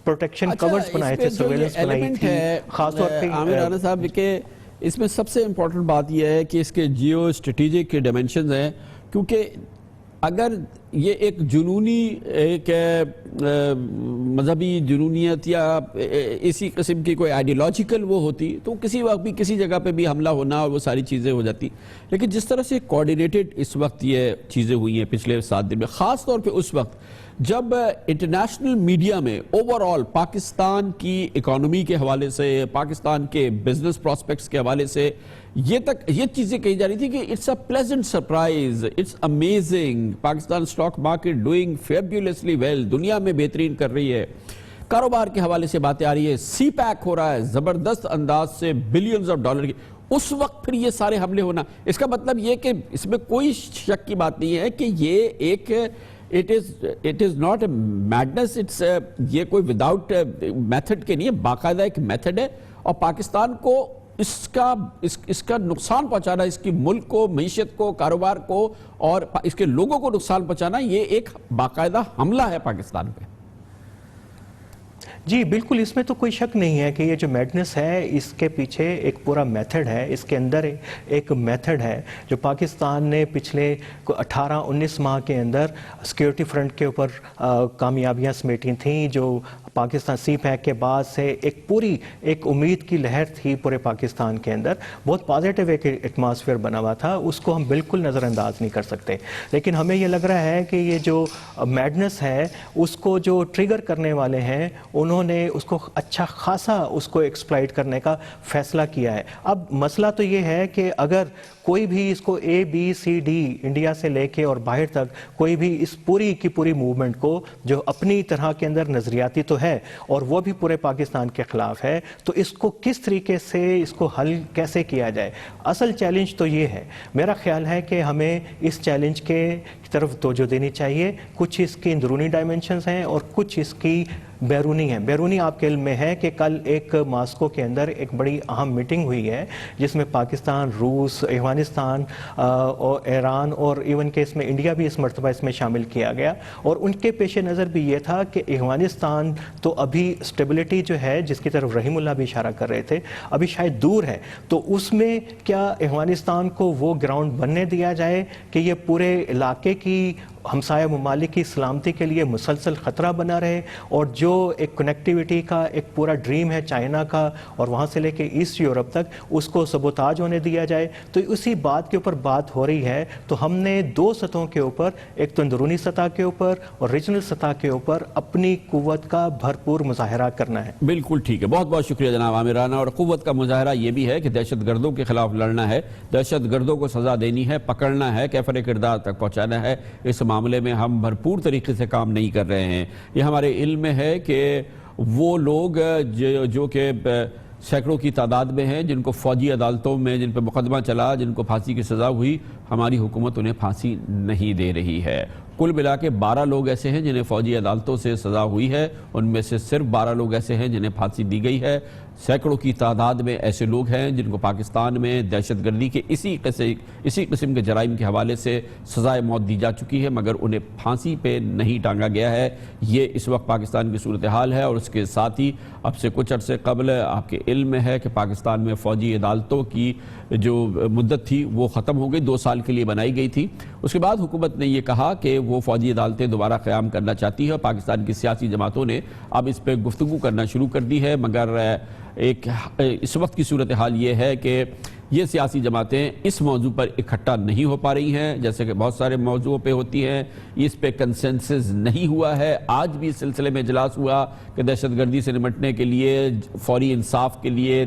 پروٹیکشن کورز بنائے تھے, سرویلنس بنائی تھی, خاص طور پہ عامر رانا صاحب کہ اس میں سب سے امپورٹنٹ بات یہ ہے کہ اس کے جیو اسٹریٹجک ڈیمنشنز ہیں, کیونکہ اگر یہ ایک جنونی ایک مذہبی جنونیت یا اسی قسم کی کوئی آئیڈیالوجیکل وہ ہوتی تو کسی وقت بھی کسی جگہ پہ بھی حملہ ہونا اور وہ ساری چیزیں ہو جاتی. لیکن جس طرح سے کوارڈینیٹڈ اس وقت یہ چیزیں ہوئی ہیں پچھلے 7 دن میں، خاص طور پہ اس وقت جب انٹرنیشنل میڈیا میں اوور آل پاکستان کی اکانومی کے حوالے سے، پاکستان کے بزنس پراسپیکٹس کے حوالے سے یہ چیزیں کہی جا رہی تھی کہ it's a pleasant surprise, it's amazing, Pakistan stock market doing fabulously well, دنیا میں بہترین کر رہی ہے. کاروبار کے حوالے سے باتیں آ رہی ہے، سی پیک ہو رہا ہے زبردست انداز سے بلینز آف ڈالر کی. اس وقت پھر یہ سارے حملے ہونا، اس کا مطلب یہ کہ اس میں کوئی شک کی بات نہیں ہے کہ یہ ایک it is not a madness, یہ کوئی وداؤٹ میتھڈ کے نہیں ہے، باقاعدہ ایک میتھڈ ہے. اور پاکستان کو اس کا نقصان پہنچانا، اس کی ملک کو، معیشت کو، کاروبار کو اور اس کے لوگوں کو نقصان پہنچانا، یہ ایک باقاعدہ حملہ ہے پاکستان پہ. جی بالکل، اس میں تو کوئی شک نہیں ہے کہ یہ جو میڈنس ہے اس کے پیچھے ایک پورا میتھڈ ہے، اس کے اندر ایک میتھڈ ہے جو پاکستان نے پچھلے 18-19 ماہ کے اندر سیکیورٹی فرنٹ کے اوپر کامیابیاں سمیٹی تھیں، جو پاکستان سی پیک کے بعد سے ایک امید کی لہر تھی پورے پاکستان کے اندر، بہت پازیٹیو ایک ایٹماسفیئر بنا ہوا تھا، اس کو ہم بالکل نظر انداز نہیں کر سکتے. لیکن ہمیں یہ لگ رہا ہے کہ یہ جو میڈنس ہے اس کو جو ٹریگر کرنے والے ہیں انہوں نے اس کو اچھا خاصا اس کو ایکسپلائٹ کرنے کا فیصلہ کیا ہے. اب مسئلہ تو یہ ہے کہ اگر کوئی بھی اس کو ABCD انڈیا سے لے کے اور باہر تک کوئی بھی اس پوری کی پوری موومنٹ کو جو اپنی طرح کے اندر نظریاتی تو ہے اور وہ بھی پورے پاکستان کے خلاف ہے، تو اس کو کس طریقے سے اس کو حل کیسے کیا جائے. اصل چیلنج تو یہ ہے، میرا خیال ہے کہ ہمیں اس چیلنج کے طرف توجہ دینی چاہیے. کچھ اس کی اندرونی ڈائمنشنز ہیں اور کچھ اس کی بیرونی ہیں. بیرونی آپ کے علم میں ہے کہ کل ایک ماسکو کے اندر ایک بڑی اہم میٹنگ ہوئی ہے جس میں پاکستان، روس، افغانستان اور ایران اور ایون کہ اس میں انڈیا بھی اس مرتبہ اس میں شامل کیا گیا. اور ان کے پیش نظر بھی یہ تھا کہ افغانستان تو ابھی اسٹیبلٹی جو ہے جس کی طرف رحیم اللہ بھی اشارہ کر رہے تھے ابھی شاید دور ہے، تو اس میں کیا افغانستان کو وہ گراؤنڈ بننے دیا جائے کہ یہ پورے علاقے کی ہمسایہ ممالک کی سلامتی کے لیے مسلسل خطرہ بنا رہے، اور جو ایک کنیکٹیوٹی کا ایک پورا ڈریم ہے چائنا کا اور وہاں سے لے کے ایسٹ یورپ تک، اس کو سبوتاج ہونے دیا جائے. تو اسی بات کے اوپر بات ہو رہی ہے. تو ہم نے 2 سطحوں کے اوپر، ایک تو اندرونی سطح کے اوپر اور ریجنل سطح کے اوپر اپنی قوت کا بھرپور مظاہرہ کرنا ہے. بالکل ٹھیک ہے، بہت بہت شکریہ جناب عامر رانا. اور قوت کا مظاہرہ یہ بھی ہے کہ دہشت گردوں کے خلاف لڑنا ہے، دہشت گردوں کو سزا دینی ہے، پکڑنا ہے، کیفر کردار تک پہنچانا ہے. اس معاملے میں ہم بھرپور طریقے سے کام نہیں کر رہے ہیں. یہ ہمارے علم میں ہے کہ وہ لوگ جو کہ سینکڑوں کی تعداد میں ہیں جن کو فوجی عدالتوں میں جن پہ مقدمہ چلا، جن کو پھانسی کی سزا ہوئی، ہماری حکومت انہیں پھانسی نہیں دے رہی ہے. کل ملا کے 12 لوگ ایسے ہیں جنہیں فوجی عدالتوں سے سزا ہوئی ہے، ان میں سے صرف 12 لوگ ایسے ہیں جنہیں پھانسی دی گئی ہے. سینکڑوں کی تعداد میں ایسے لوگ ہیں جن کو پاکستان میں دہشت گردی کے اسی قسم کے جرائم کے حوالے سے سزائے موت دی جا چکی ہے، مگر انہیں پھانسی پہ نہیں ٹانگا گیا ہے. یہ اس وقت پاکستان کی صورتحال ہے. اور اس کے ساتھ ہی اب سے کچھ عرصے قبل آپ کے علم میں ہے کہ پاکستان میں فوجی عدالتوں کی جو مدت تھی وہ ختم ہو گئی، 2 سال کے لیے بنائی گئی تھی. اس کے بعد حکومت نے یہ کہا کہ وہ فوجی عدالتیں دوبارہ قیام کرنا چاہتی ہے، اور پاکستان کی سیاسی جماعتوں نے اب اس پہ گفتگو کرنا شروع کر دی ہے. مگر اس وقت کی صورتحال یہ ہے کہ یہ سیاسی جماعتیں اس موضوع پر اکٹھا نہیں ہو پا رہی ہیں، جیسے کہ بہت سارے موضوعوں پہ ہوتی ہیں. اس پہ کنسنسس نہیں ہوا ہے. آج بھی اس سلسلے میں اجلاس ہوا کہ دہشت گردی سے نمٹنے کے لیے، فوری انصاف کے لیے،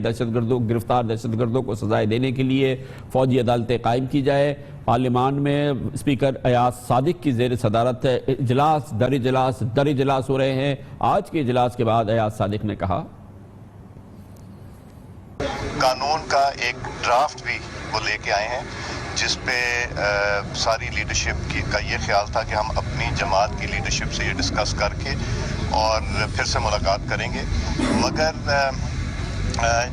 گرفتار دہشت گردوں کو سزائیں دینے کے لیے فوجی عدالتیں قائم کی جائے. پارلیمان میں اسپیکر ایاز صادق کی زیر صدارت اجلاس در اجلاس ہو رہے ہیں. آج کے اجلاس کے بعد ایاز صادق نے کہا قانون کا ایک ڈرافٹ بھی وہ لے کے آئے ہیں جس پہ ساری لیڈرشپ کا یہ خیال تھا کہ ہم اپنی جماعت کی لیڈرشپ سے یہ ڈسکس کر کے اور پھر سے ملاقات کریں گے. مگر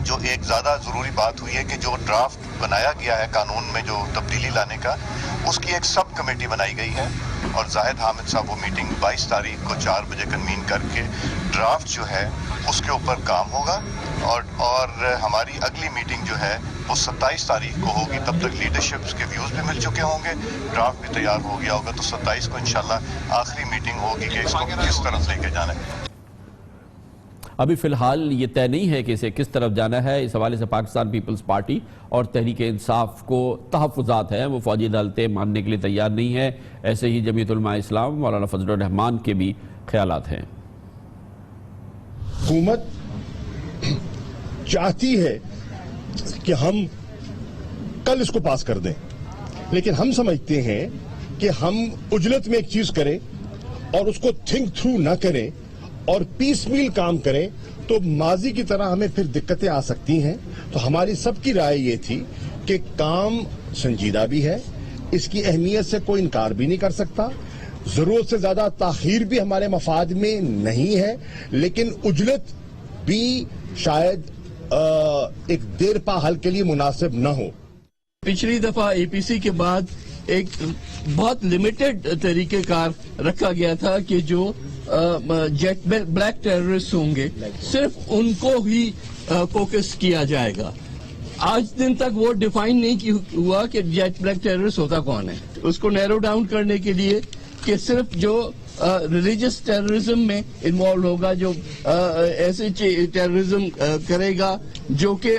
جو ایک زیادہ ضروری بات ہوئی ہے کہ جو ڈرافٹ بنایا گیا ہے قانون میں جو تبدیلی لانے کا، اس کی ایک سب کمیٹی بنائی گئی ہے اور زاہد حامد صاحب وہ میٹنگ 22 تاریخ کو 4 بجے کنوین کر کے ڈرافٹ جو ہے اس کے اوپر کام ہوگا اور ہماری اگلی میٹنگ جو ہے وہ 27 تاریخ کو ہوگی. تب تک لیڈرشپس کے ویوز بھی مل چکے ہوں گے، ڈرافٹ بھی تیار ہو گیا ہوگا، تو 27 کو انشاءاللہ آخری میٹنگ ہوگی کہ اس کو کس طرف لے کے جانا ہے. ابھی فی الحال یہ طے نہیں ہے کہ اسے کس طرف جانا ہے. اس حوالے سے پاکستان پیپلز پارٹی اور تحریک انصاف کو تحفظات ہیں، وہ فوجی عدالتیں ماننے کے لیے تیار نہیں ہے. ایسے ہی جمعیت علماء اسلام مولانا فضل الرحمان کے بھی خیالات ہیں. حکومت چاہتی ہے کہ ہم کل اس کو پاس کر دیں، لیکن ہم سمجھتے ہیں کہ ہم عجلت میں ایک چیز کریں اور اس کو تھنک تھرو نہ کریں اور پیس میل کام کریں تو ماضی کی طرح ہمیں پھر دقتیں آ سکتی ہیں. تو ہماری سب کی رائے یہ تھی کہ کام سنجیدہ بھی ہے، اس کی اہمیت سے کوئی انکار بھی نہیں کر سکتا، ضرورت سے زیادہ تاخیر بھی ہمارے مفاد میں نہیں ہے، لیکن عجلت بھی شاید ایک دیر پا حل کے لیے مناسب نہ ہو. پچھلی دفعہ اے پی سی کے بعد ایک بہت لمیٹڈ طریقہ کار رکھا گیا تھا کہ جو جیٹ بلیک ٹیررسٹ ہوں گے صرف ان کو ہی فوکس کیا جائے گا. آج دن تک وہ ڈیفائن نہیں ہوا کہ جیٹ بلیک ٹیررسٹ ہوتا کون ہے. اس کو نیرو ڈاؤن کرنے کے لیے کہ صرف جو ریلیجس ٹیررزم میں انوالو ہوگا، جو ایسے ٹیررزم کرے گا جو کہ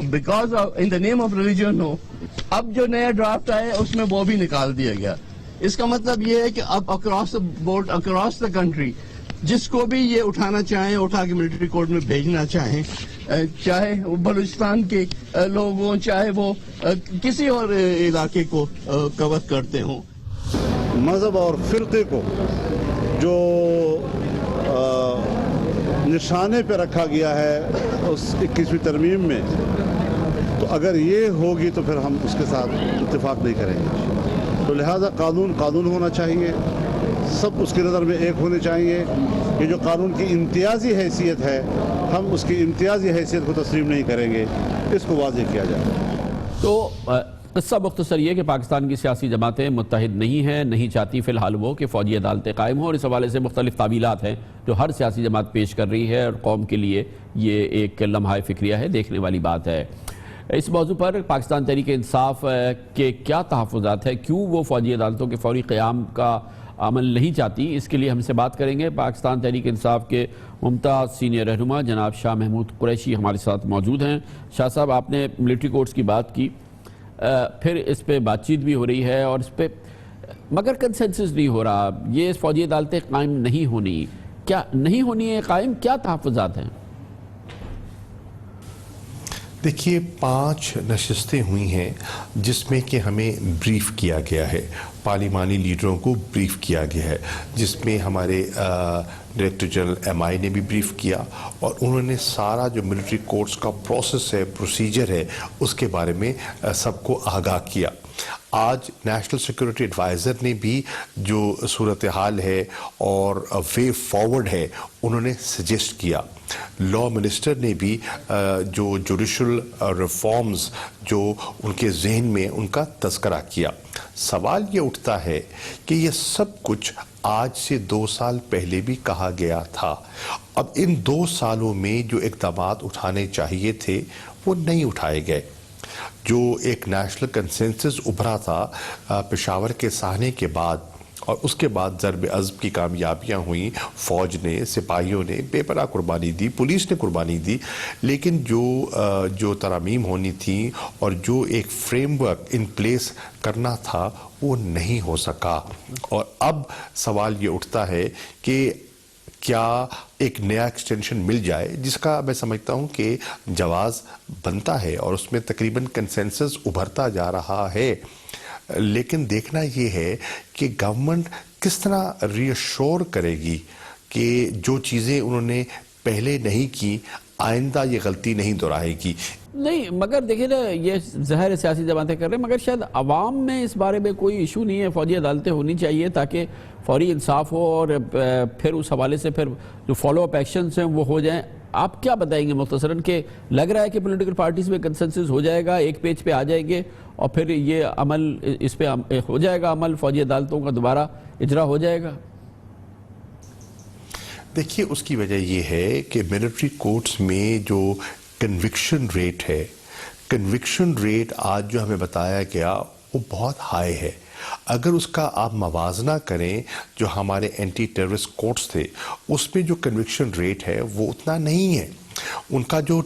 because in the name of religion ہو. اب جو نیا ڈرافٹ آیا اس میں وہ بھی نکال دیا گیا. اس کا مطلب یہ ہے کہ اب across the board, across the country, جس کو بھی یہ اٹھانا چاہیں اٹھا کے ملٹری کورٹ میں بھیجنا چاہیں، چاہے وہ بلوچستان کے لوگ ہوں، چاہے وہ کسی اور علاقے کو کور کرتے ہوں. مذہب اور فرقے کو جو نشانے پہ رکھا گیا ہے اس 21ویں ترمیم میں، تو اگر یہ ہوگی تو پھر ہم اس کے ساتھ اتفاق نہیں کریں گے. تو لہذا قانون ہونا چاہیے، سب اس کی نظر میں ایک ہونے چاہیے. یہ جو قانون کی امتیازی حیثیت ہے، ہم اس کی امتیازی حیثیت کو تسلیم نہیں کریں گے، اس کو واضح کیا جائے. تو قصہ مختصر یہ کہ پاکستان کی سیاسی جماعتیں متحد نہیں ہیں، نہیں چاہتی فی الحال وہ کہ فوجی عدالتیں قائم ہوں، اور اس حوالے سے مختلف تعویلات ہیں جو ہر سیاسی جماعت پیش کر رہی ہے، اور قوم کے لیے یہ ایک لمحہ فکریہ ہے، دیکھنے والی بات ہے. اس موضوع پر پاکستان تحریک انصاف کے کیا تحفظات ہیں، کیوں وہ فوجی عدالتوں کے فوری قیام کا عمل نہیں چاہتی، اس کے لیے ہم سے بات کریں گے. پاکستان تحریک انصاف کے ممتاز سینئر رہنما جناب شاہ محمود قریشی ہمارے ساتھ موجود ہیں. شاہ صاحب، آپ نے ملٹری کورٹس کی بات کی، پھر اس پہ بات چیت بھی ہو رہی ہے اور اس پہ مگر کنسنسس نہیں ہو رہا. یہ فوجی عدالتیں قائم نہیں ہونی، کیا نہیں ہونی ہے قائم، کیا تحفظات ہیں؟ دیکھیے 5 نشستیں ہوئی ہیں جس میں کہ ہمیں بریف کیا گیا ہے، پارلیمانی لیڈروں کو بریف کیا گیا ہے، جس میں ہمارے ڈائریکٹر جنرل ایم آئی نے بھی بریف کیا، اور انہوں نے سارا جو ملٹری کورٹس کا پروسیس ہے، پروسیجر ہے، اس کے بارے میں سب کو آگاہ کیا. آج نیشنل سیکورٹی ایڈوائزر نے بھی جو صورتحال ہے اور وے فارورڈ ہے انہوں نے سجیسٹ کیا. لا منسٹر نے بھی جو جوڈیشل ریفارمز جو ان کے ذہن میں ان کا تذکرہ کیا. سوال یہ اٹھتا ہے کہ یہ سب کچھ آج سے 2 سال پہلے بھی کہا گیا تھا. اب ان 2 سالوں میں جو اقدامات اٹھانے چاہیے تھے وہ نہیں اٹھائے گئے. جو ایک نیشنل کنسنسس ابھرا تھا پشاور کے سہنے کے بعد، اور اس کے بعد ضرب عضب کی کامیابیاں ہوئیں، فوج نے، سپاہیوں نے بے پناہ قربانی دی، پولیس نے قربانی دی، لیکن جو ترامیم ہونی تھی اور جو ایک فریم ورک ان پلیس کرنا تھا وہ نہیں ہو سکا. اور اب سوال یہ اٹھتا ہے کہ کیا ایک نیا ایکسٹینشن مل جائے، جس کا میں سمجھتا ہوں کہ جواز بنتا ہے اور اس میں تقریباً کنسنسس ابھرتا جا رہا ہے. لیکن دیکھنا یہ ہے کہ گورنمنٹ کس طرح ری ایشور کرے گی کہ جو چیزیں انہوں نے پہلے نہیں کی آئندہ یہ غلطی نہیں دہرائے گی. نہیں، مگر دیکھیں نا، یہ ظاہر سیاسی جماعتیں کر رہے ہیں، مگر شاید عوام میں اس بارے میں کوئی ایشو نہیں ہے. فوجی عدالتیں ہونی چاہیے تاکہ فوری انصاف ہو، اور پھر اس حوالے سے پھر جو فالو اپ ایکشنز ہیں وہ ہو جائیں. آپ کیا بتائیں گے مختصراً کہ لگ رہا ہے کہ پولیٹیکل پارٹیز میں کنسنسس ہو جائے گا, ایک پیج پہ آ جائیں گے اور پھر یہ عمل اس پہ ہو جائے گا, عمل فوجی عدالتوں کا دوبارہ اجرا ہو جائے گا؟ دیکھیے اس کی وجہ یہ ہے کہ ملٹری کورٹس میں جو کنوکشن ریٹ ہے, کنوکشن ریٹ آج جو ہمیں بتایا گیا وہ بہت ہائی ہے. اگر اس کا آپ موازنہ کریں جو ہمارے اینٹی ٹیررسٹ کورٹس تھے اس میں جو کنوکشن ریٹ ہے وہ اتنا نہیں ہے. ان کا جو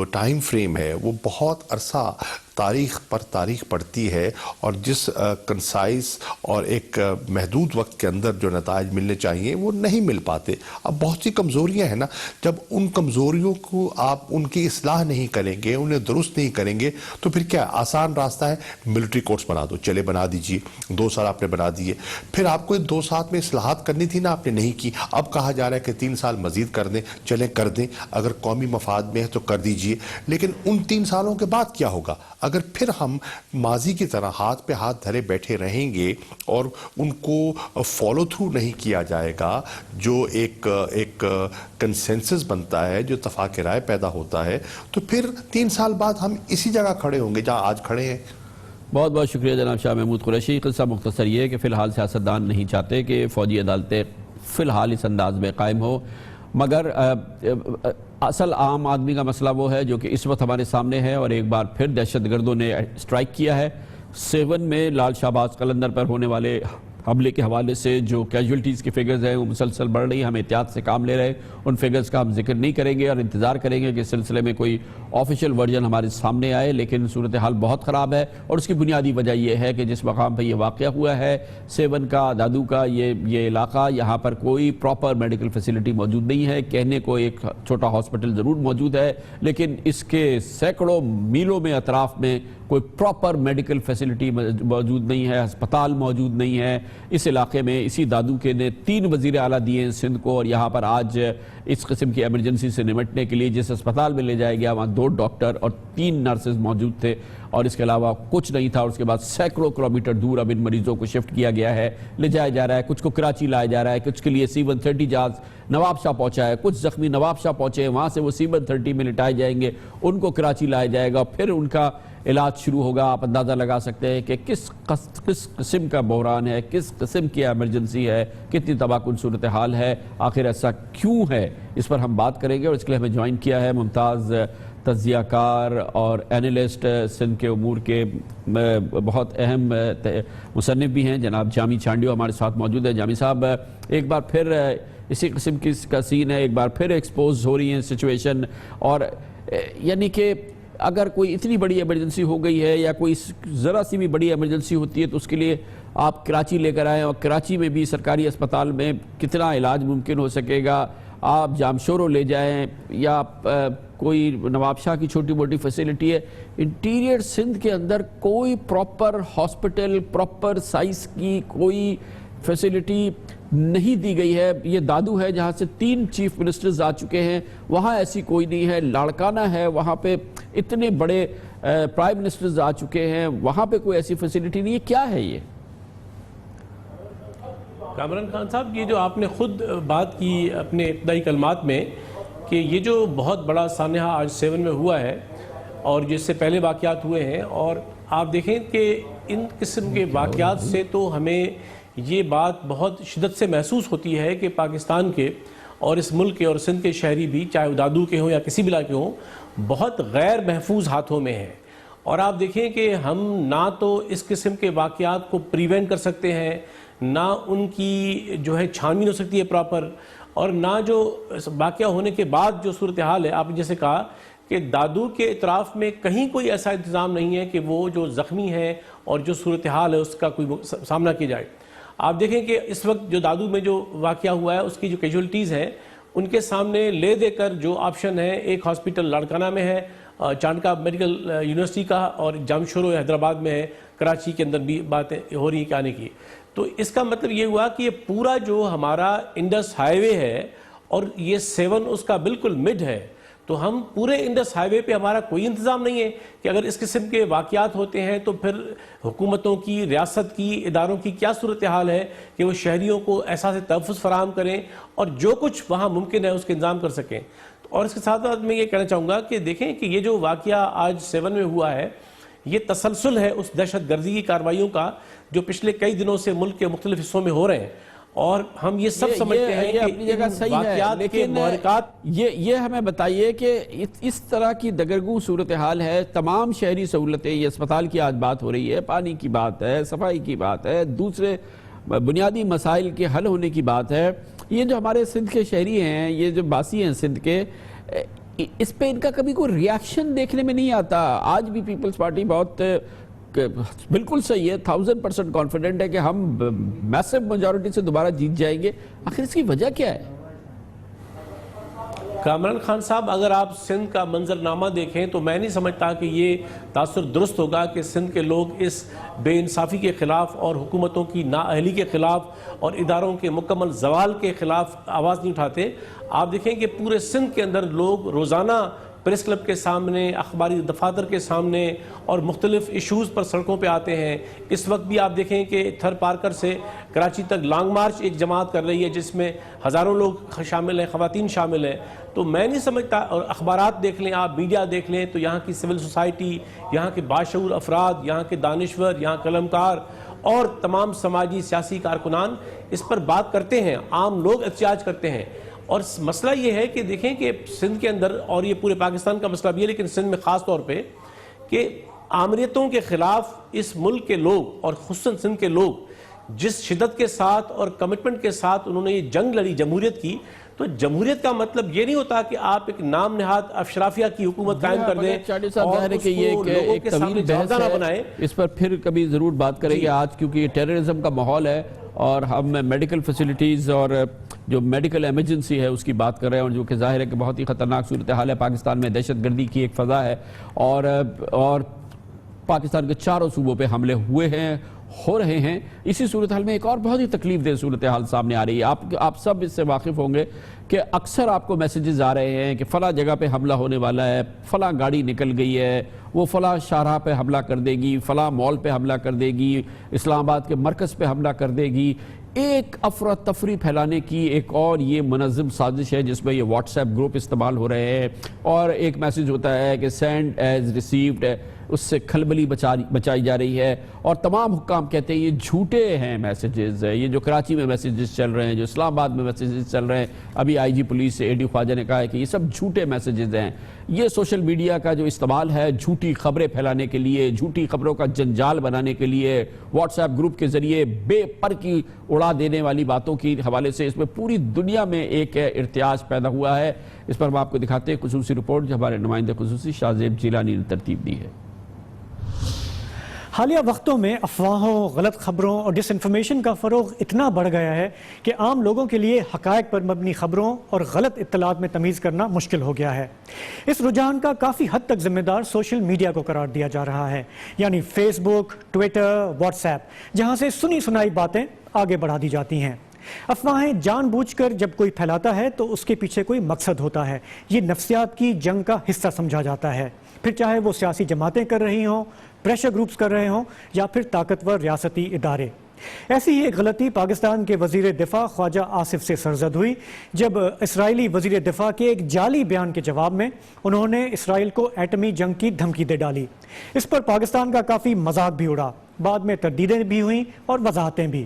ٹائم فریم ہے وہ بہت عرصہ تاریخ پر تاریخ پڑتی ہے, اور جس کنسائز اور ایک محدود وقت کے اندر جو نتائج ملنے چاہیے وہ نہیں مل پاتے. اب بہت سی کمزوریاں ہیں نا, جب ان کمزوریوں کو آپ ان کی اصلاح نہیں کریں گے, انہیں درست نہیں کریں گے, تو پھر کیا آسان راستہ ہے ملٹری کورٹس بنا دو, چلے بنا دیجئے, 2 سال آپ نے بنا دیے, پھر آپ کو 2 سال میں اصلاحات کرنی تھی نا, آپ نے نہیں کی, اب کہا جا رہا ہے کہ 3 سال مزید کر دیں, چلیں کر دیں, اگر قومی مفاد میں ہے تو کر دیجئے. لیکن ان 3 سالوں کے بعد کیا ہوگا اگر پھر ہم ماضی کی طرح ہاتھ پہ ہاتھ دھرے بیٹھے رہیں گے اور ان کو فالو تھرو نہیں کیا جائے گا؟ جو ایک کنسنسس بنتا ہے, جو اتفاق رائے پیدا ہوتا ہے, تو پھر 3 سال بعد ہم اسی جگہ کھڑے ہوں گے جہاں آج کھڑے ہیں. بہت بہت شکریہ جناب شاہ محمود قریشی. قصہ مختصر یہ ہے کہ فی الحال سیاستدان نہیں چاہتے کہ فوجی عدالتیں فی الحال اس انداز میں قائم ہو, مگر اصل عام آدمی کا مسئلہ وہ ہے جو کہ اس وقت ہمارے سامنے ہے, اور ایک بار پھر دہشت گردوں نے اسٹرائک کیا ہے. 7 میں لال شہباز قلندر پر ہونے والے حملے کے حوالے سے جو کیجولٹیز کی فگرز ہیں وہ مسلسل بڑھ رہی ہیں, ہم احتیاط سے کام لے رہے ہیں, ان فگرز کا ہم ذکر نہیں کریں گے اور انتظار کریں گے کہ اس سلسلے میں کوئی آفیشیل ورژن ہمارے سامنے آئے. لیکن صورتحال بہت خراب ہے, اور اس کی بنیادی وجہ یہ ہے کہ جس مقام پہ یہ واقعہ ہوا ہے 7 کا دادو کا یہ علاقہ, یہاں پر کوئی پراپر میڈیکل فیسلٹی موجود نہیں ہے. کہنے کو ایک چھوٹا ہاسپٹل ضرور موجود ہے, لیکن اس کے سینکڑوں میلوں میں اطراف میں کوئی پراپر میڈیکل فیسلٹی موجود نہیں ہے, ہسپتال موجود نہیں ہے. اس علاقے میں اسی دادو کے نے 3 وزیر اعلیٰ دیے ہیں سندھ کو, اور یہاں پر آج اس قسم کی ایمرجنسی سے نمٹنے کے لیے جس اسپتال میں لے جایا گیا وہاں 2 ڈاکٹر اور 3 نرسز موجود تھے, اور اس کے علاوہ کچھ نہیں تھا. اور اس کے بعد سینکڑوں کلومیٹر دور اب ان مریضوں کو شفٹ کیا گیا ہے, لے جایا جا رہا ہے. کچھ کو کراچی لایا جا رہا ہے, کچھ کے لیے C-130 جہاز نواب شاہ پہنچا ہے, کچھ زخمی نواب شاہ پہنچے ہیں, وہاں سے وہ C-130 میں لٹائے جائیں گے, ان کو کراچی لایا جائے گا, پھر ان کا علاج شروع ہوگا. آپ اندازہ لگا سکتے ہیں کہ کس قسم کا بحران ہے, کس قسم کی ایمرجنسی ہے, کتنی تباہ کن صورتحال ہے, آخر ایسا کیوں ہے, اس پر ہم بات کریں گے. اور اس کے لیے ہمیں جوائن کیا ہے ممتاز تجزیہ کار اور اینالسٹ, سندھ کے امور کے بہت اہم مصنف بھی ہیں, جناب جامی چانڈیو ہمارے ساتھ موجود ہے. جامی صاحب, ایک بار پھر اسی قسم کی کا سین ہے, ایک بار پھر ایکسپوز ہو رہی ہیں سچویشن, اور یعنی کہ اگر کوئی اتنی بڑی ایمرجنسی ہو گئی ہے یا کوئی ذرا سی بھی بڑی ایمرجنسی ہوتی ہے تو اس کے لیے آپ کراچی لے کر آئیں, اور کراچی میں بھی سرکاری اسپتال میں کتنا علاج ممکن ہو سکے گا. آپ جامشورو لے جائیں یا کوئی نواب شاہ کی چھوٹی موٹی فیسلٹی ہے, انٹیریئر سندھ کے اندر کوئی پراپر ہاسپٹل, پراپر سائز کی کوئی فیسلٹی نہیں دی گئی ہے. یہ دادو ہے جہاں سے 3 چیف منسٹرز آ چکے ہیں, وہاں ایسی کوئی نہیں ہے. لاڑکانہ ہے, وہاں پہ اتنے بڑے پرائم منسٹرز آ چکے ہیں, وہاں پہ کوئی ایسی فیسلٹی نہیں ہے. کیا ہے یہ؟ کامران خان صاحب, یہ جو آپ نے خود بات کی اپنے ابتدائی کلمات میں کہ یہ جو بہت بڑا سانحہ آج 7 میں ہوا ہے اور جس سے پہلے واقعات ہوئے ہیں, اور آپ دیکھیں کہ ان قسم کے واقعات سے تو ہمیں یہ بات بہت شدت سے محسوس ہوتی ہے کہ پاکستان کے اور اس ملک کے اور سندھ کے شہری بھی, چاہے وہ دادو کے ہوں یا کسی بھی علاقے ہوں, بہت غیر محفوظ ہاتھوں میں ہیں. اور آپ دیکھیں کہ ہم نہ تو اس قسم کے واقعات کو پریونٹ کر سکتے ہیں, نہ ان کی جو ہے چھانبین ہو سکتی ہے پراپر, اور نہ جو واقعہ ہونے کے بعد جو صورتحال ہے, آپ نے جیسے کہا کہ دادو کے اطراف میں کہیں کوئی ایسا انتظام نہیں ہے کہ وہ جو زخمی ہے اور جو صورتحال ہے اس کا کوئی سامنا کیا جائے. آپ دیکھیں کہ اس وقت جو دادو میں جو واقعہ ہوا ہے اس کی جو کیجولٹیز ہیں ان کے سامنے لے دے کر جو آپشن ہے, ایک ہاسپٹل لاڑکانہ میں ہے, چانڈکا میڈیکل یونیورسٹی کا, اور جامشورو حیدرآباد میں ہے, کراچی کے اندر بھی باتیں ہو رہی ہیں کہ آنے کی. تو اس کا مطلب یہ ہوا کہ یہ پورا جو ہمارا انڈس ہائی وے ہے اور یہ 7 اس کا بالکل مڈ ہے, تو ہم پورے انڈس ہائی وے پہ ہمارا کوئی انتظام نہیں ہے کہ اگر اس قسم کے واقعات ہوتے ہیں تو پھر حکومتوں کی، ریاست کی، اداروں کی کیا صورتحال ہے کہ وہ شہریوں کو احساس تحفظ فراہم کریں اور جو کچھ وہاں ممکن ہے اس کے انتظام کر سکیں. اور اس کے ساتھ ساتھ میں یہ کہنا چاہوں گا کہ دیکھیں کہ یہ جو واقعہ آج 7 میں ہوا ہے یہ تسلسل ہے اس دہشت گردی کی کارروائیوں کا جو پچھلے کئی دنوں سے ملک کے مختلف حصوں میں ہو رہے ہیں. اور ہم یہ سب سمجھتے ہیں کہ اپنی جگہ صحیح ہے، لیکن یہ ہمیں بتائیے کہ اس طرح کی دگرگوں صورتحال ہے. تمام شہری سہولتیں، یہ اسپتال کی آج بات ہو رہی ہے، پانی کی بات ہے، صفائی کی بات ہے، دوسرے بنیادی مسائل کے حل ہونے کی بات ہے. یہ جو ہمارے سندھ کے شہری ہیں، یہ جو باسی ہیں سندھ کے، اس پہ ان کا کبھی کوئی ریاکشن دیکھنے میں نہیں آتا. آج بھی پیپلز پارٹی بہت بالکل صحیح ہے، 1000% کانفیڈنٹ ہے کہ ہم میسو میجورٹی سے دوبارہ جیت جائیں گے. آخر اس کی وجہ کیا ہے؟ کامران خان صاحب، اگر آپ سندھ کا منظرنامہ دیکھیں تو میں نہیں سمجھتا کہ یہ تاثر درست ہوگا کہ سندھ کے لوگ اس بے انصافی کے خلاف اور حکومتوں کی نااہلی کے خلاف اور اداروں کے مکمل زوال کے خلاف آواز نہیں اٹھاتے. آپ دیکھیں کہ پورے سندھ کے اندر لوگ روزانہ پریس کلب کے سامنے، اخباری دفاتر کے سامنے اور مختلف ایشوز پر سڑکوں پہ آتے ہیں. اس وقت بھی آپ دیکھیں کہ تھر پارکر سے کراچی تک لانگ مارچ ایک جماعت کر رہی ہے جس میں ہزاروں لوگ شامل ہیں، خواتین شامل ہیں. تو میں نہیں سمجھتا، اور اخبارات دیکھ لیں آپ، میڈیا دیکھ لیں تو یہاں کی سول سوسائٹی، یہاں کے باشعور افراد، یہاں کے دانشور، یہاں قلمکار اور تمام سماجی سیاسی کارکنان اس پر بات کرتے ہیں، عام لوگ احتجاج کرتے ہیں. اور مسئلہ یہ ہے کہ دیکھیں کہ سندھ کے اندر، اور یہ پورے پاکستان کا مسئلہ بھی ہے لیکن سندھ میں خاص طور پہ، کہ آمریتوں کے خلاف اس ملک کے لوگ اور خصوصاً سندھ کے لوگ جس شدت کے ساتھ اور کمٹمنٹ کے ساتھ انہوں نے یہ جنگ لڑی جمہوریت کی، تو جمہوریت کا مطلب یہ نہیں ہوتا کہ آپ ایک نام نہاد افشرافیہ کی حکومت قائم کر دیں اور اس کو لوگوں کے سامنے جوابدہ بنائیں. اس پر پھر کبھی ضرور بات کریں گے. آج کیونکہ ٹیررزم کا ماحول ہے اور ہم میڈیکل فیسلٹیز اور جو میڈیکل ایمرجنسی ہے اس کی بات کر رہے ہیں، اور جو کہ ظاہر ہے کہ بہت ہی خطرناک صورتحال ہے. پاکستان میں دہشت گردی کی ایک فضا ہے اور پاکستان کے چاروں صوبوں پہ حملے ہوئے ہیں، ہو رہے ہیں. اسی صورتحال میں ایک اور بہت ہی تکلیف دہ صورتحال سامنے آ رہی ہے. آپ سب اس سے واقف ہوں گے کہ اکثر آپ کو میسیجز آ رہے ہیں کہ فلاں جگہ پہ حملہ ہونے والا ہے، فلاں گاڑی نکل گئی ہے، وہ فلاں شاہراہ پہ حملہ کر دے گی، فلاں مال پہ حملہ کر دے گی، اسلام آباد کے مرکز پہ حملہ کر دے گی. ایک افراتفری پھیلانے کی ایک اور یہ منظم سازش ہے جس میں یہ واٹس ایپ گروپ استعمال ہو رہے ہیں اور ایک میسیج ہوتا ہے کہ سینڈ ایز ریسیوڈ، اس سے کھلبلی بچائی جا رہی ہے. اور تمام حکام کہتے ہیں یہ جھوٹے ہیں میسیجز. یہ جو کراچی میں میسیجز چل رہے ہیں، جو اسلام آباد میں میسیجز چل رہے ہیں، ابھی آئی جی پولیس اے ڈی خواجہ نے کہا ہے کہ یہ سب جھوٹے میسیجز ہیں. یہ سوشل میڈیا کا جو استعمال ہے جھوٹی خبریں پھیلانے کے لیے، جھوٹی خبروں کا جنجال بنانے کے لیے، واٹس ایپ گروپ کے ذریعے بے پر کی اڑا دینے والی باتوں کی حوالے سے اس میں پوری دنیا میں ایک ارتیاج پیدا ہوا ہے. اس پر ہم آپ کو دکھاتے ہیں خصوصی رپورٹ جو ہمارے نمائندے خصوصی شاہ زیب جیلانی نے ترتیب دی ہے. حالیہ وقتوں میں افواہوں، غلط خبروں اور ڈس انفارمیشن کا فروغ اتنا بڑھ گیا ہے کہ عام لوگوں کے لیے حقائق پر مبنی خبروں اور غلط اطلاعات میں تمیز کرنا مشکل ہو گیا ہے. اس رجحان کا کافی حد تک ذمہ دار سوشل میڈیا کو قرار دیا جا رہا ہے، یعنی فیس بک، ٹویٹر، واٹس ایپ، جہاں سے سنی سنائی باتیں آگے بڑھا دی جاتی ہیں. افواہیں جان بوجھ کر جب کوئی پھیلاتا ہے تو اس کے پیچھے کوئی مقصد ہوتا ہے. یہ نفسیات کی جنگ کا حصہ سمجھا جاتا ہے، پھر چاہے وہ سیاسی جماعتیں کر رہی ہوں، پریشر گروپس کر رہے ہوں یا پھر طاقتور ریاستی ادارے. ایسی ہی ایک غلطی پاکستان کے وزیر دفاع خواجہ آصف سے سرزد ہوئی جب اسرائیلی وزیر دفاع کے ایک جعلی بیان کے جواب میں انہوں نے اسرائیل کو ایٹمی جنگ کی دھمکی دے ڈالی. اس پر پاکستان کا کافی مذاق بھی اڑا، بعد میں تردیدیں بھی ہوئیں اور وضاحتیں بھی.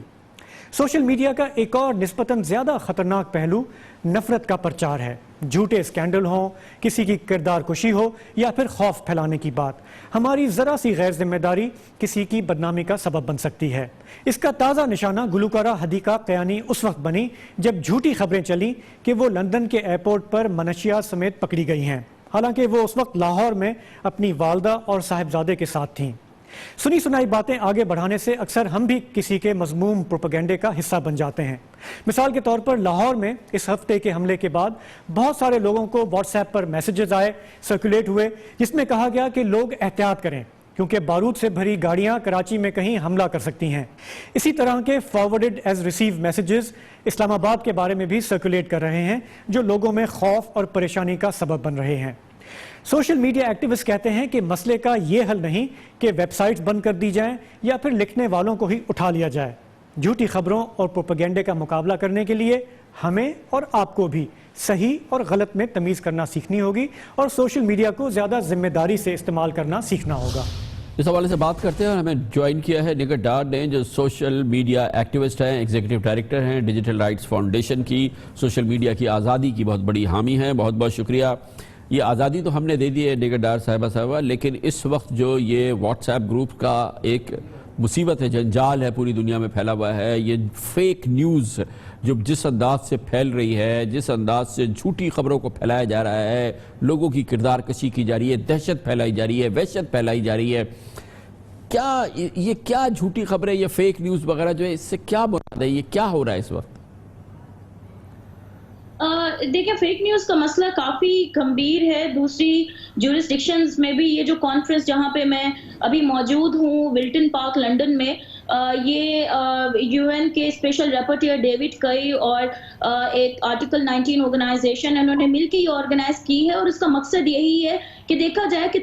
سوشل میڈیا کا ایک اور نسبتاً زیادہ خطرناک پہلو نفرت کا پرچار ہے. جھوٹے اسکینڈل ہوں، کسی کی کردار کشی ہو یا پھر خوف پھیلانے کی بات، ہماری ذرا سی غیر ذمہ داری کسی کی بدنامی کا سبب بن سکتی ہے. اس کا تازہ نشانہ گلوکارہ حدیقہ قیانی اس وقت بنی جب جھوٹی خبریں چلیں کہ وہ لندن کے ایئرپورٹ پر منشیات سمیت پکڑی گئی ہیں، حالانکہ وہ اس وقت لاہور میں اپنی والدہ اور صاحبزادے کے ساتھ تھیں. سنی سنائی باتیں آگے بڑھانے سے اکثر ہم بھی کسی کے مذموم پروپیگنڈے کا حصہ بن جاتے ہیں. مثال کے طور پر لاہور میں اس ہفتے کے حملے کے بعد بہت سارے لوگوں کو واٹس ایپ پر میسیجز آئے، سرکولیٹ ہوئے، جس میں کہا گیا کہ لوگ احتیاط کریں، کیونکہ بارود سے بھری گاڑیاں کراچی میں کہیں حملہ کر سکتی ہیں۔ اسی طرح کے فارورڈڈ ایز ریسیو میسیجز اسلام آباد کے بارے میں بھی سرکولیٹ کر رہے ہیں جو لوگوں میں خوف اور پریشانی کا سبب بن رہے ہیں۔ سوشل میڈیا ایکٹیوسٹ کہتے ہیں کہ مسئلے کا یہ حل نہیں کہ ویب سائٹس بند کر دی جائیں یا پھر لکھنے والوں کو ہی اٹھا لیا جائے۔ جھوٹی خبروں اور پروپیگنڈے کا مقابلہ کرنے کے لیے ہمیں اور آپ کو بھی صحیح اور غلط میں تمیز کرنا سیکھنی ہوگی اور سوشل میڈیا کو زیادہ ذمہ داری سے استعمال کرنا سیکھنا ہوگا۔ اس حوالے سے بات کرتے ہیں اور ہمیں جوائن کیا ہے نگہت ڈار نے جو سوشل میڈیا ایکٹیوسٹ ہیں، ایگزیکٹو ڈائریکٹر ہیں ڈیجیٹل رائٹس فاؤنڈیشن کی، سوشل میڈیا کی آزادی کی بہت بڑی حامی ہیں۔ بہت بہت شکریہ۔ یہ آزادی تو ہم نے دے دی ہے نگہت ڈار صاحبہ، لیکن اس وقت جو یہ واٹس ایپ گروپ کا ایک مصیبت ہے، جنجال ہے، پوری دنیا میں پھیلا ہوا ہے، یہ فیک نیوز جو جس انداز سے پھیل رہی ہے، جس انداز سے جھوٹی خبروں کو پھیلایا جا رہا ہے، لوگوں کی کردار کشی کی جا رہی ہے، دہشت پھیلائی جا رہی ہے، وحشت پھیلائی جا رہی ہے، یہ کیا جھوٹی خبریں، یہ فیک نیوز وغیرہ جو ہے اس سے کیا مراد ہے، یہ کیا ہو رہا ہے اس وقت؟ دیکھیں فیک نیوز کا مسئلہ کافی گمبھیر ہے۔ دوسری جورسڈکشنز میں بھی یہ جو کانفرنس جہاں پہ میں ابھی موجود ہوں ولٹن پارک لنڈن میں، یہ یو این کے اسپیشل رپورٹر ڈیوڈ کئی اور ایک آرٹیکل 19 آرگنائزیشن انہوں نے مل کے یہ آرگنائز کی ہے، اور اس کا مقصد یہی ہے کہ دیکھا جائے کہ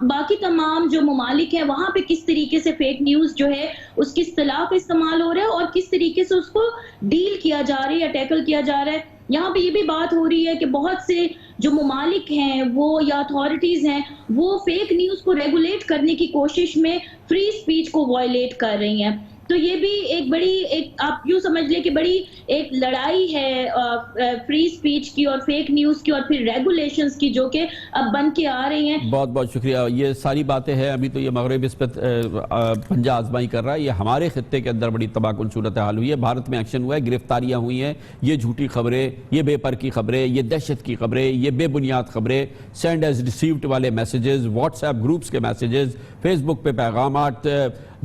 باقی تمام جو ممالک ہیں وہاں پہ کس طریقے سے فیک نیوز جو ہے اس کی اصطلاح کا استعمال ہو رہا ہے اور کس طریقے سے اس کو ڈیل کیا جا رہا ہے یا ٹیکل کیا جا رہا ہے۔ یہاں پہ یہ بھی بات ہو رہی ہے کہ بہت سے جو ممالک ہیں وہ یا اتھارٹیز ہیں وہ فیک نیوز کو ریگولیٹ کرنے کی کوشش میں فری سپیچ کو وائلیٹ کر رہی ہیں۔ تو یہ بھی ایک بڑی آپ یوں سمجھ لیں کہ بڑی ایک لڑائی ہے فری سپیچ کی اور فیک نیوز کی اور پھر ریگولیشنز کی جو کہ اب بن کے آ رہی ہیں۔ بہت بہت شکریہ۔ یہ ساری باتیں ہیں، ابھی تو یہ مغرب اس پہ پنجہ آزمائی کر رہا ہے، یہ ہمارے خطے کے اندر بڑی تباہ کن صورتحال ہوئی ہے، بھارت میں ایکشن ہوا ہے، گرفتاریاں ہوئی ہیں، یہ جھوٹی خبریں، یہ بے پر کی خبریں، یہ دہشت کی خبریں، یہ بے بنیاد خبریں، سینڈ ایز ریسیوڈ والے میسیجز، واٹس ایپ گروپس کے میسیجز، فیس بک پہ پیغامات،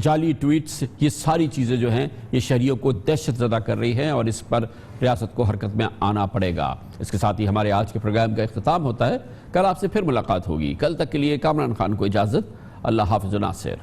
جعلی ٹویٹس، یہ ساری چیزیں جو ہیں یہ شہریوں کو دہشت زدہ کر رہی ہیں اور اس پر ریاست کو حرکت میں آنا پڑے گا۔ اس کے ساتھ ہی ہمارے آج کے پروگرام کا اختتام ہوتا ہے۔ کل آپ سے پھر ملاقات ہوگی۔ کل تک کے لیے کامران خان کو اجازت۔ اللہ حافظ و ناصر۔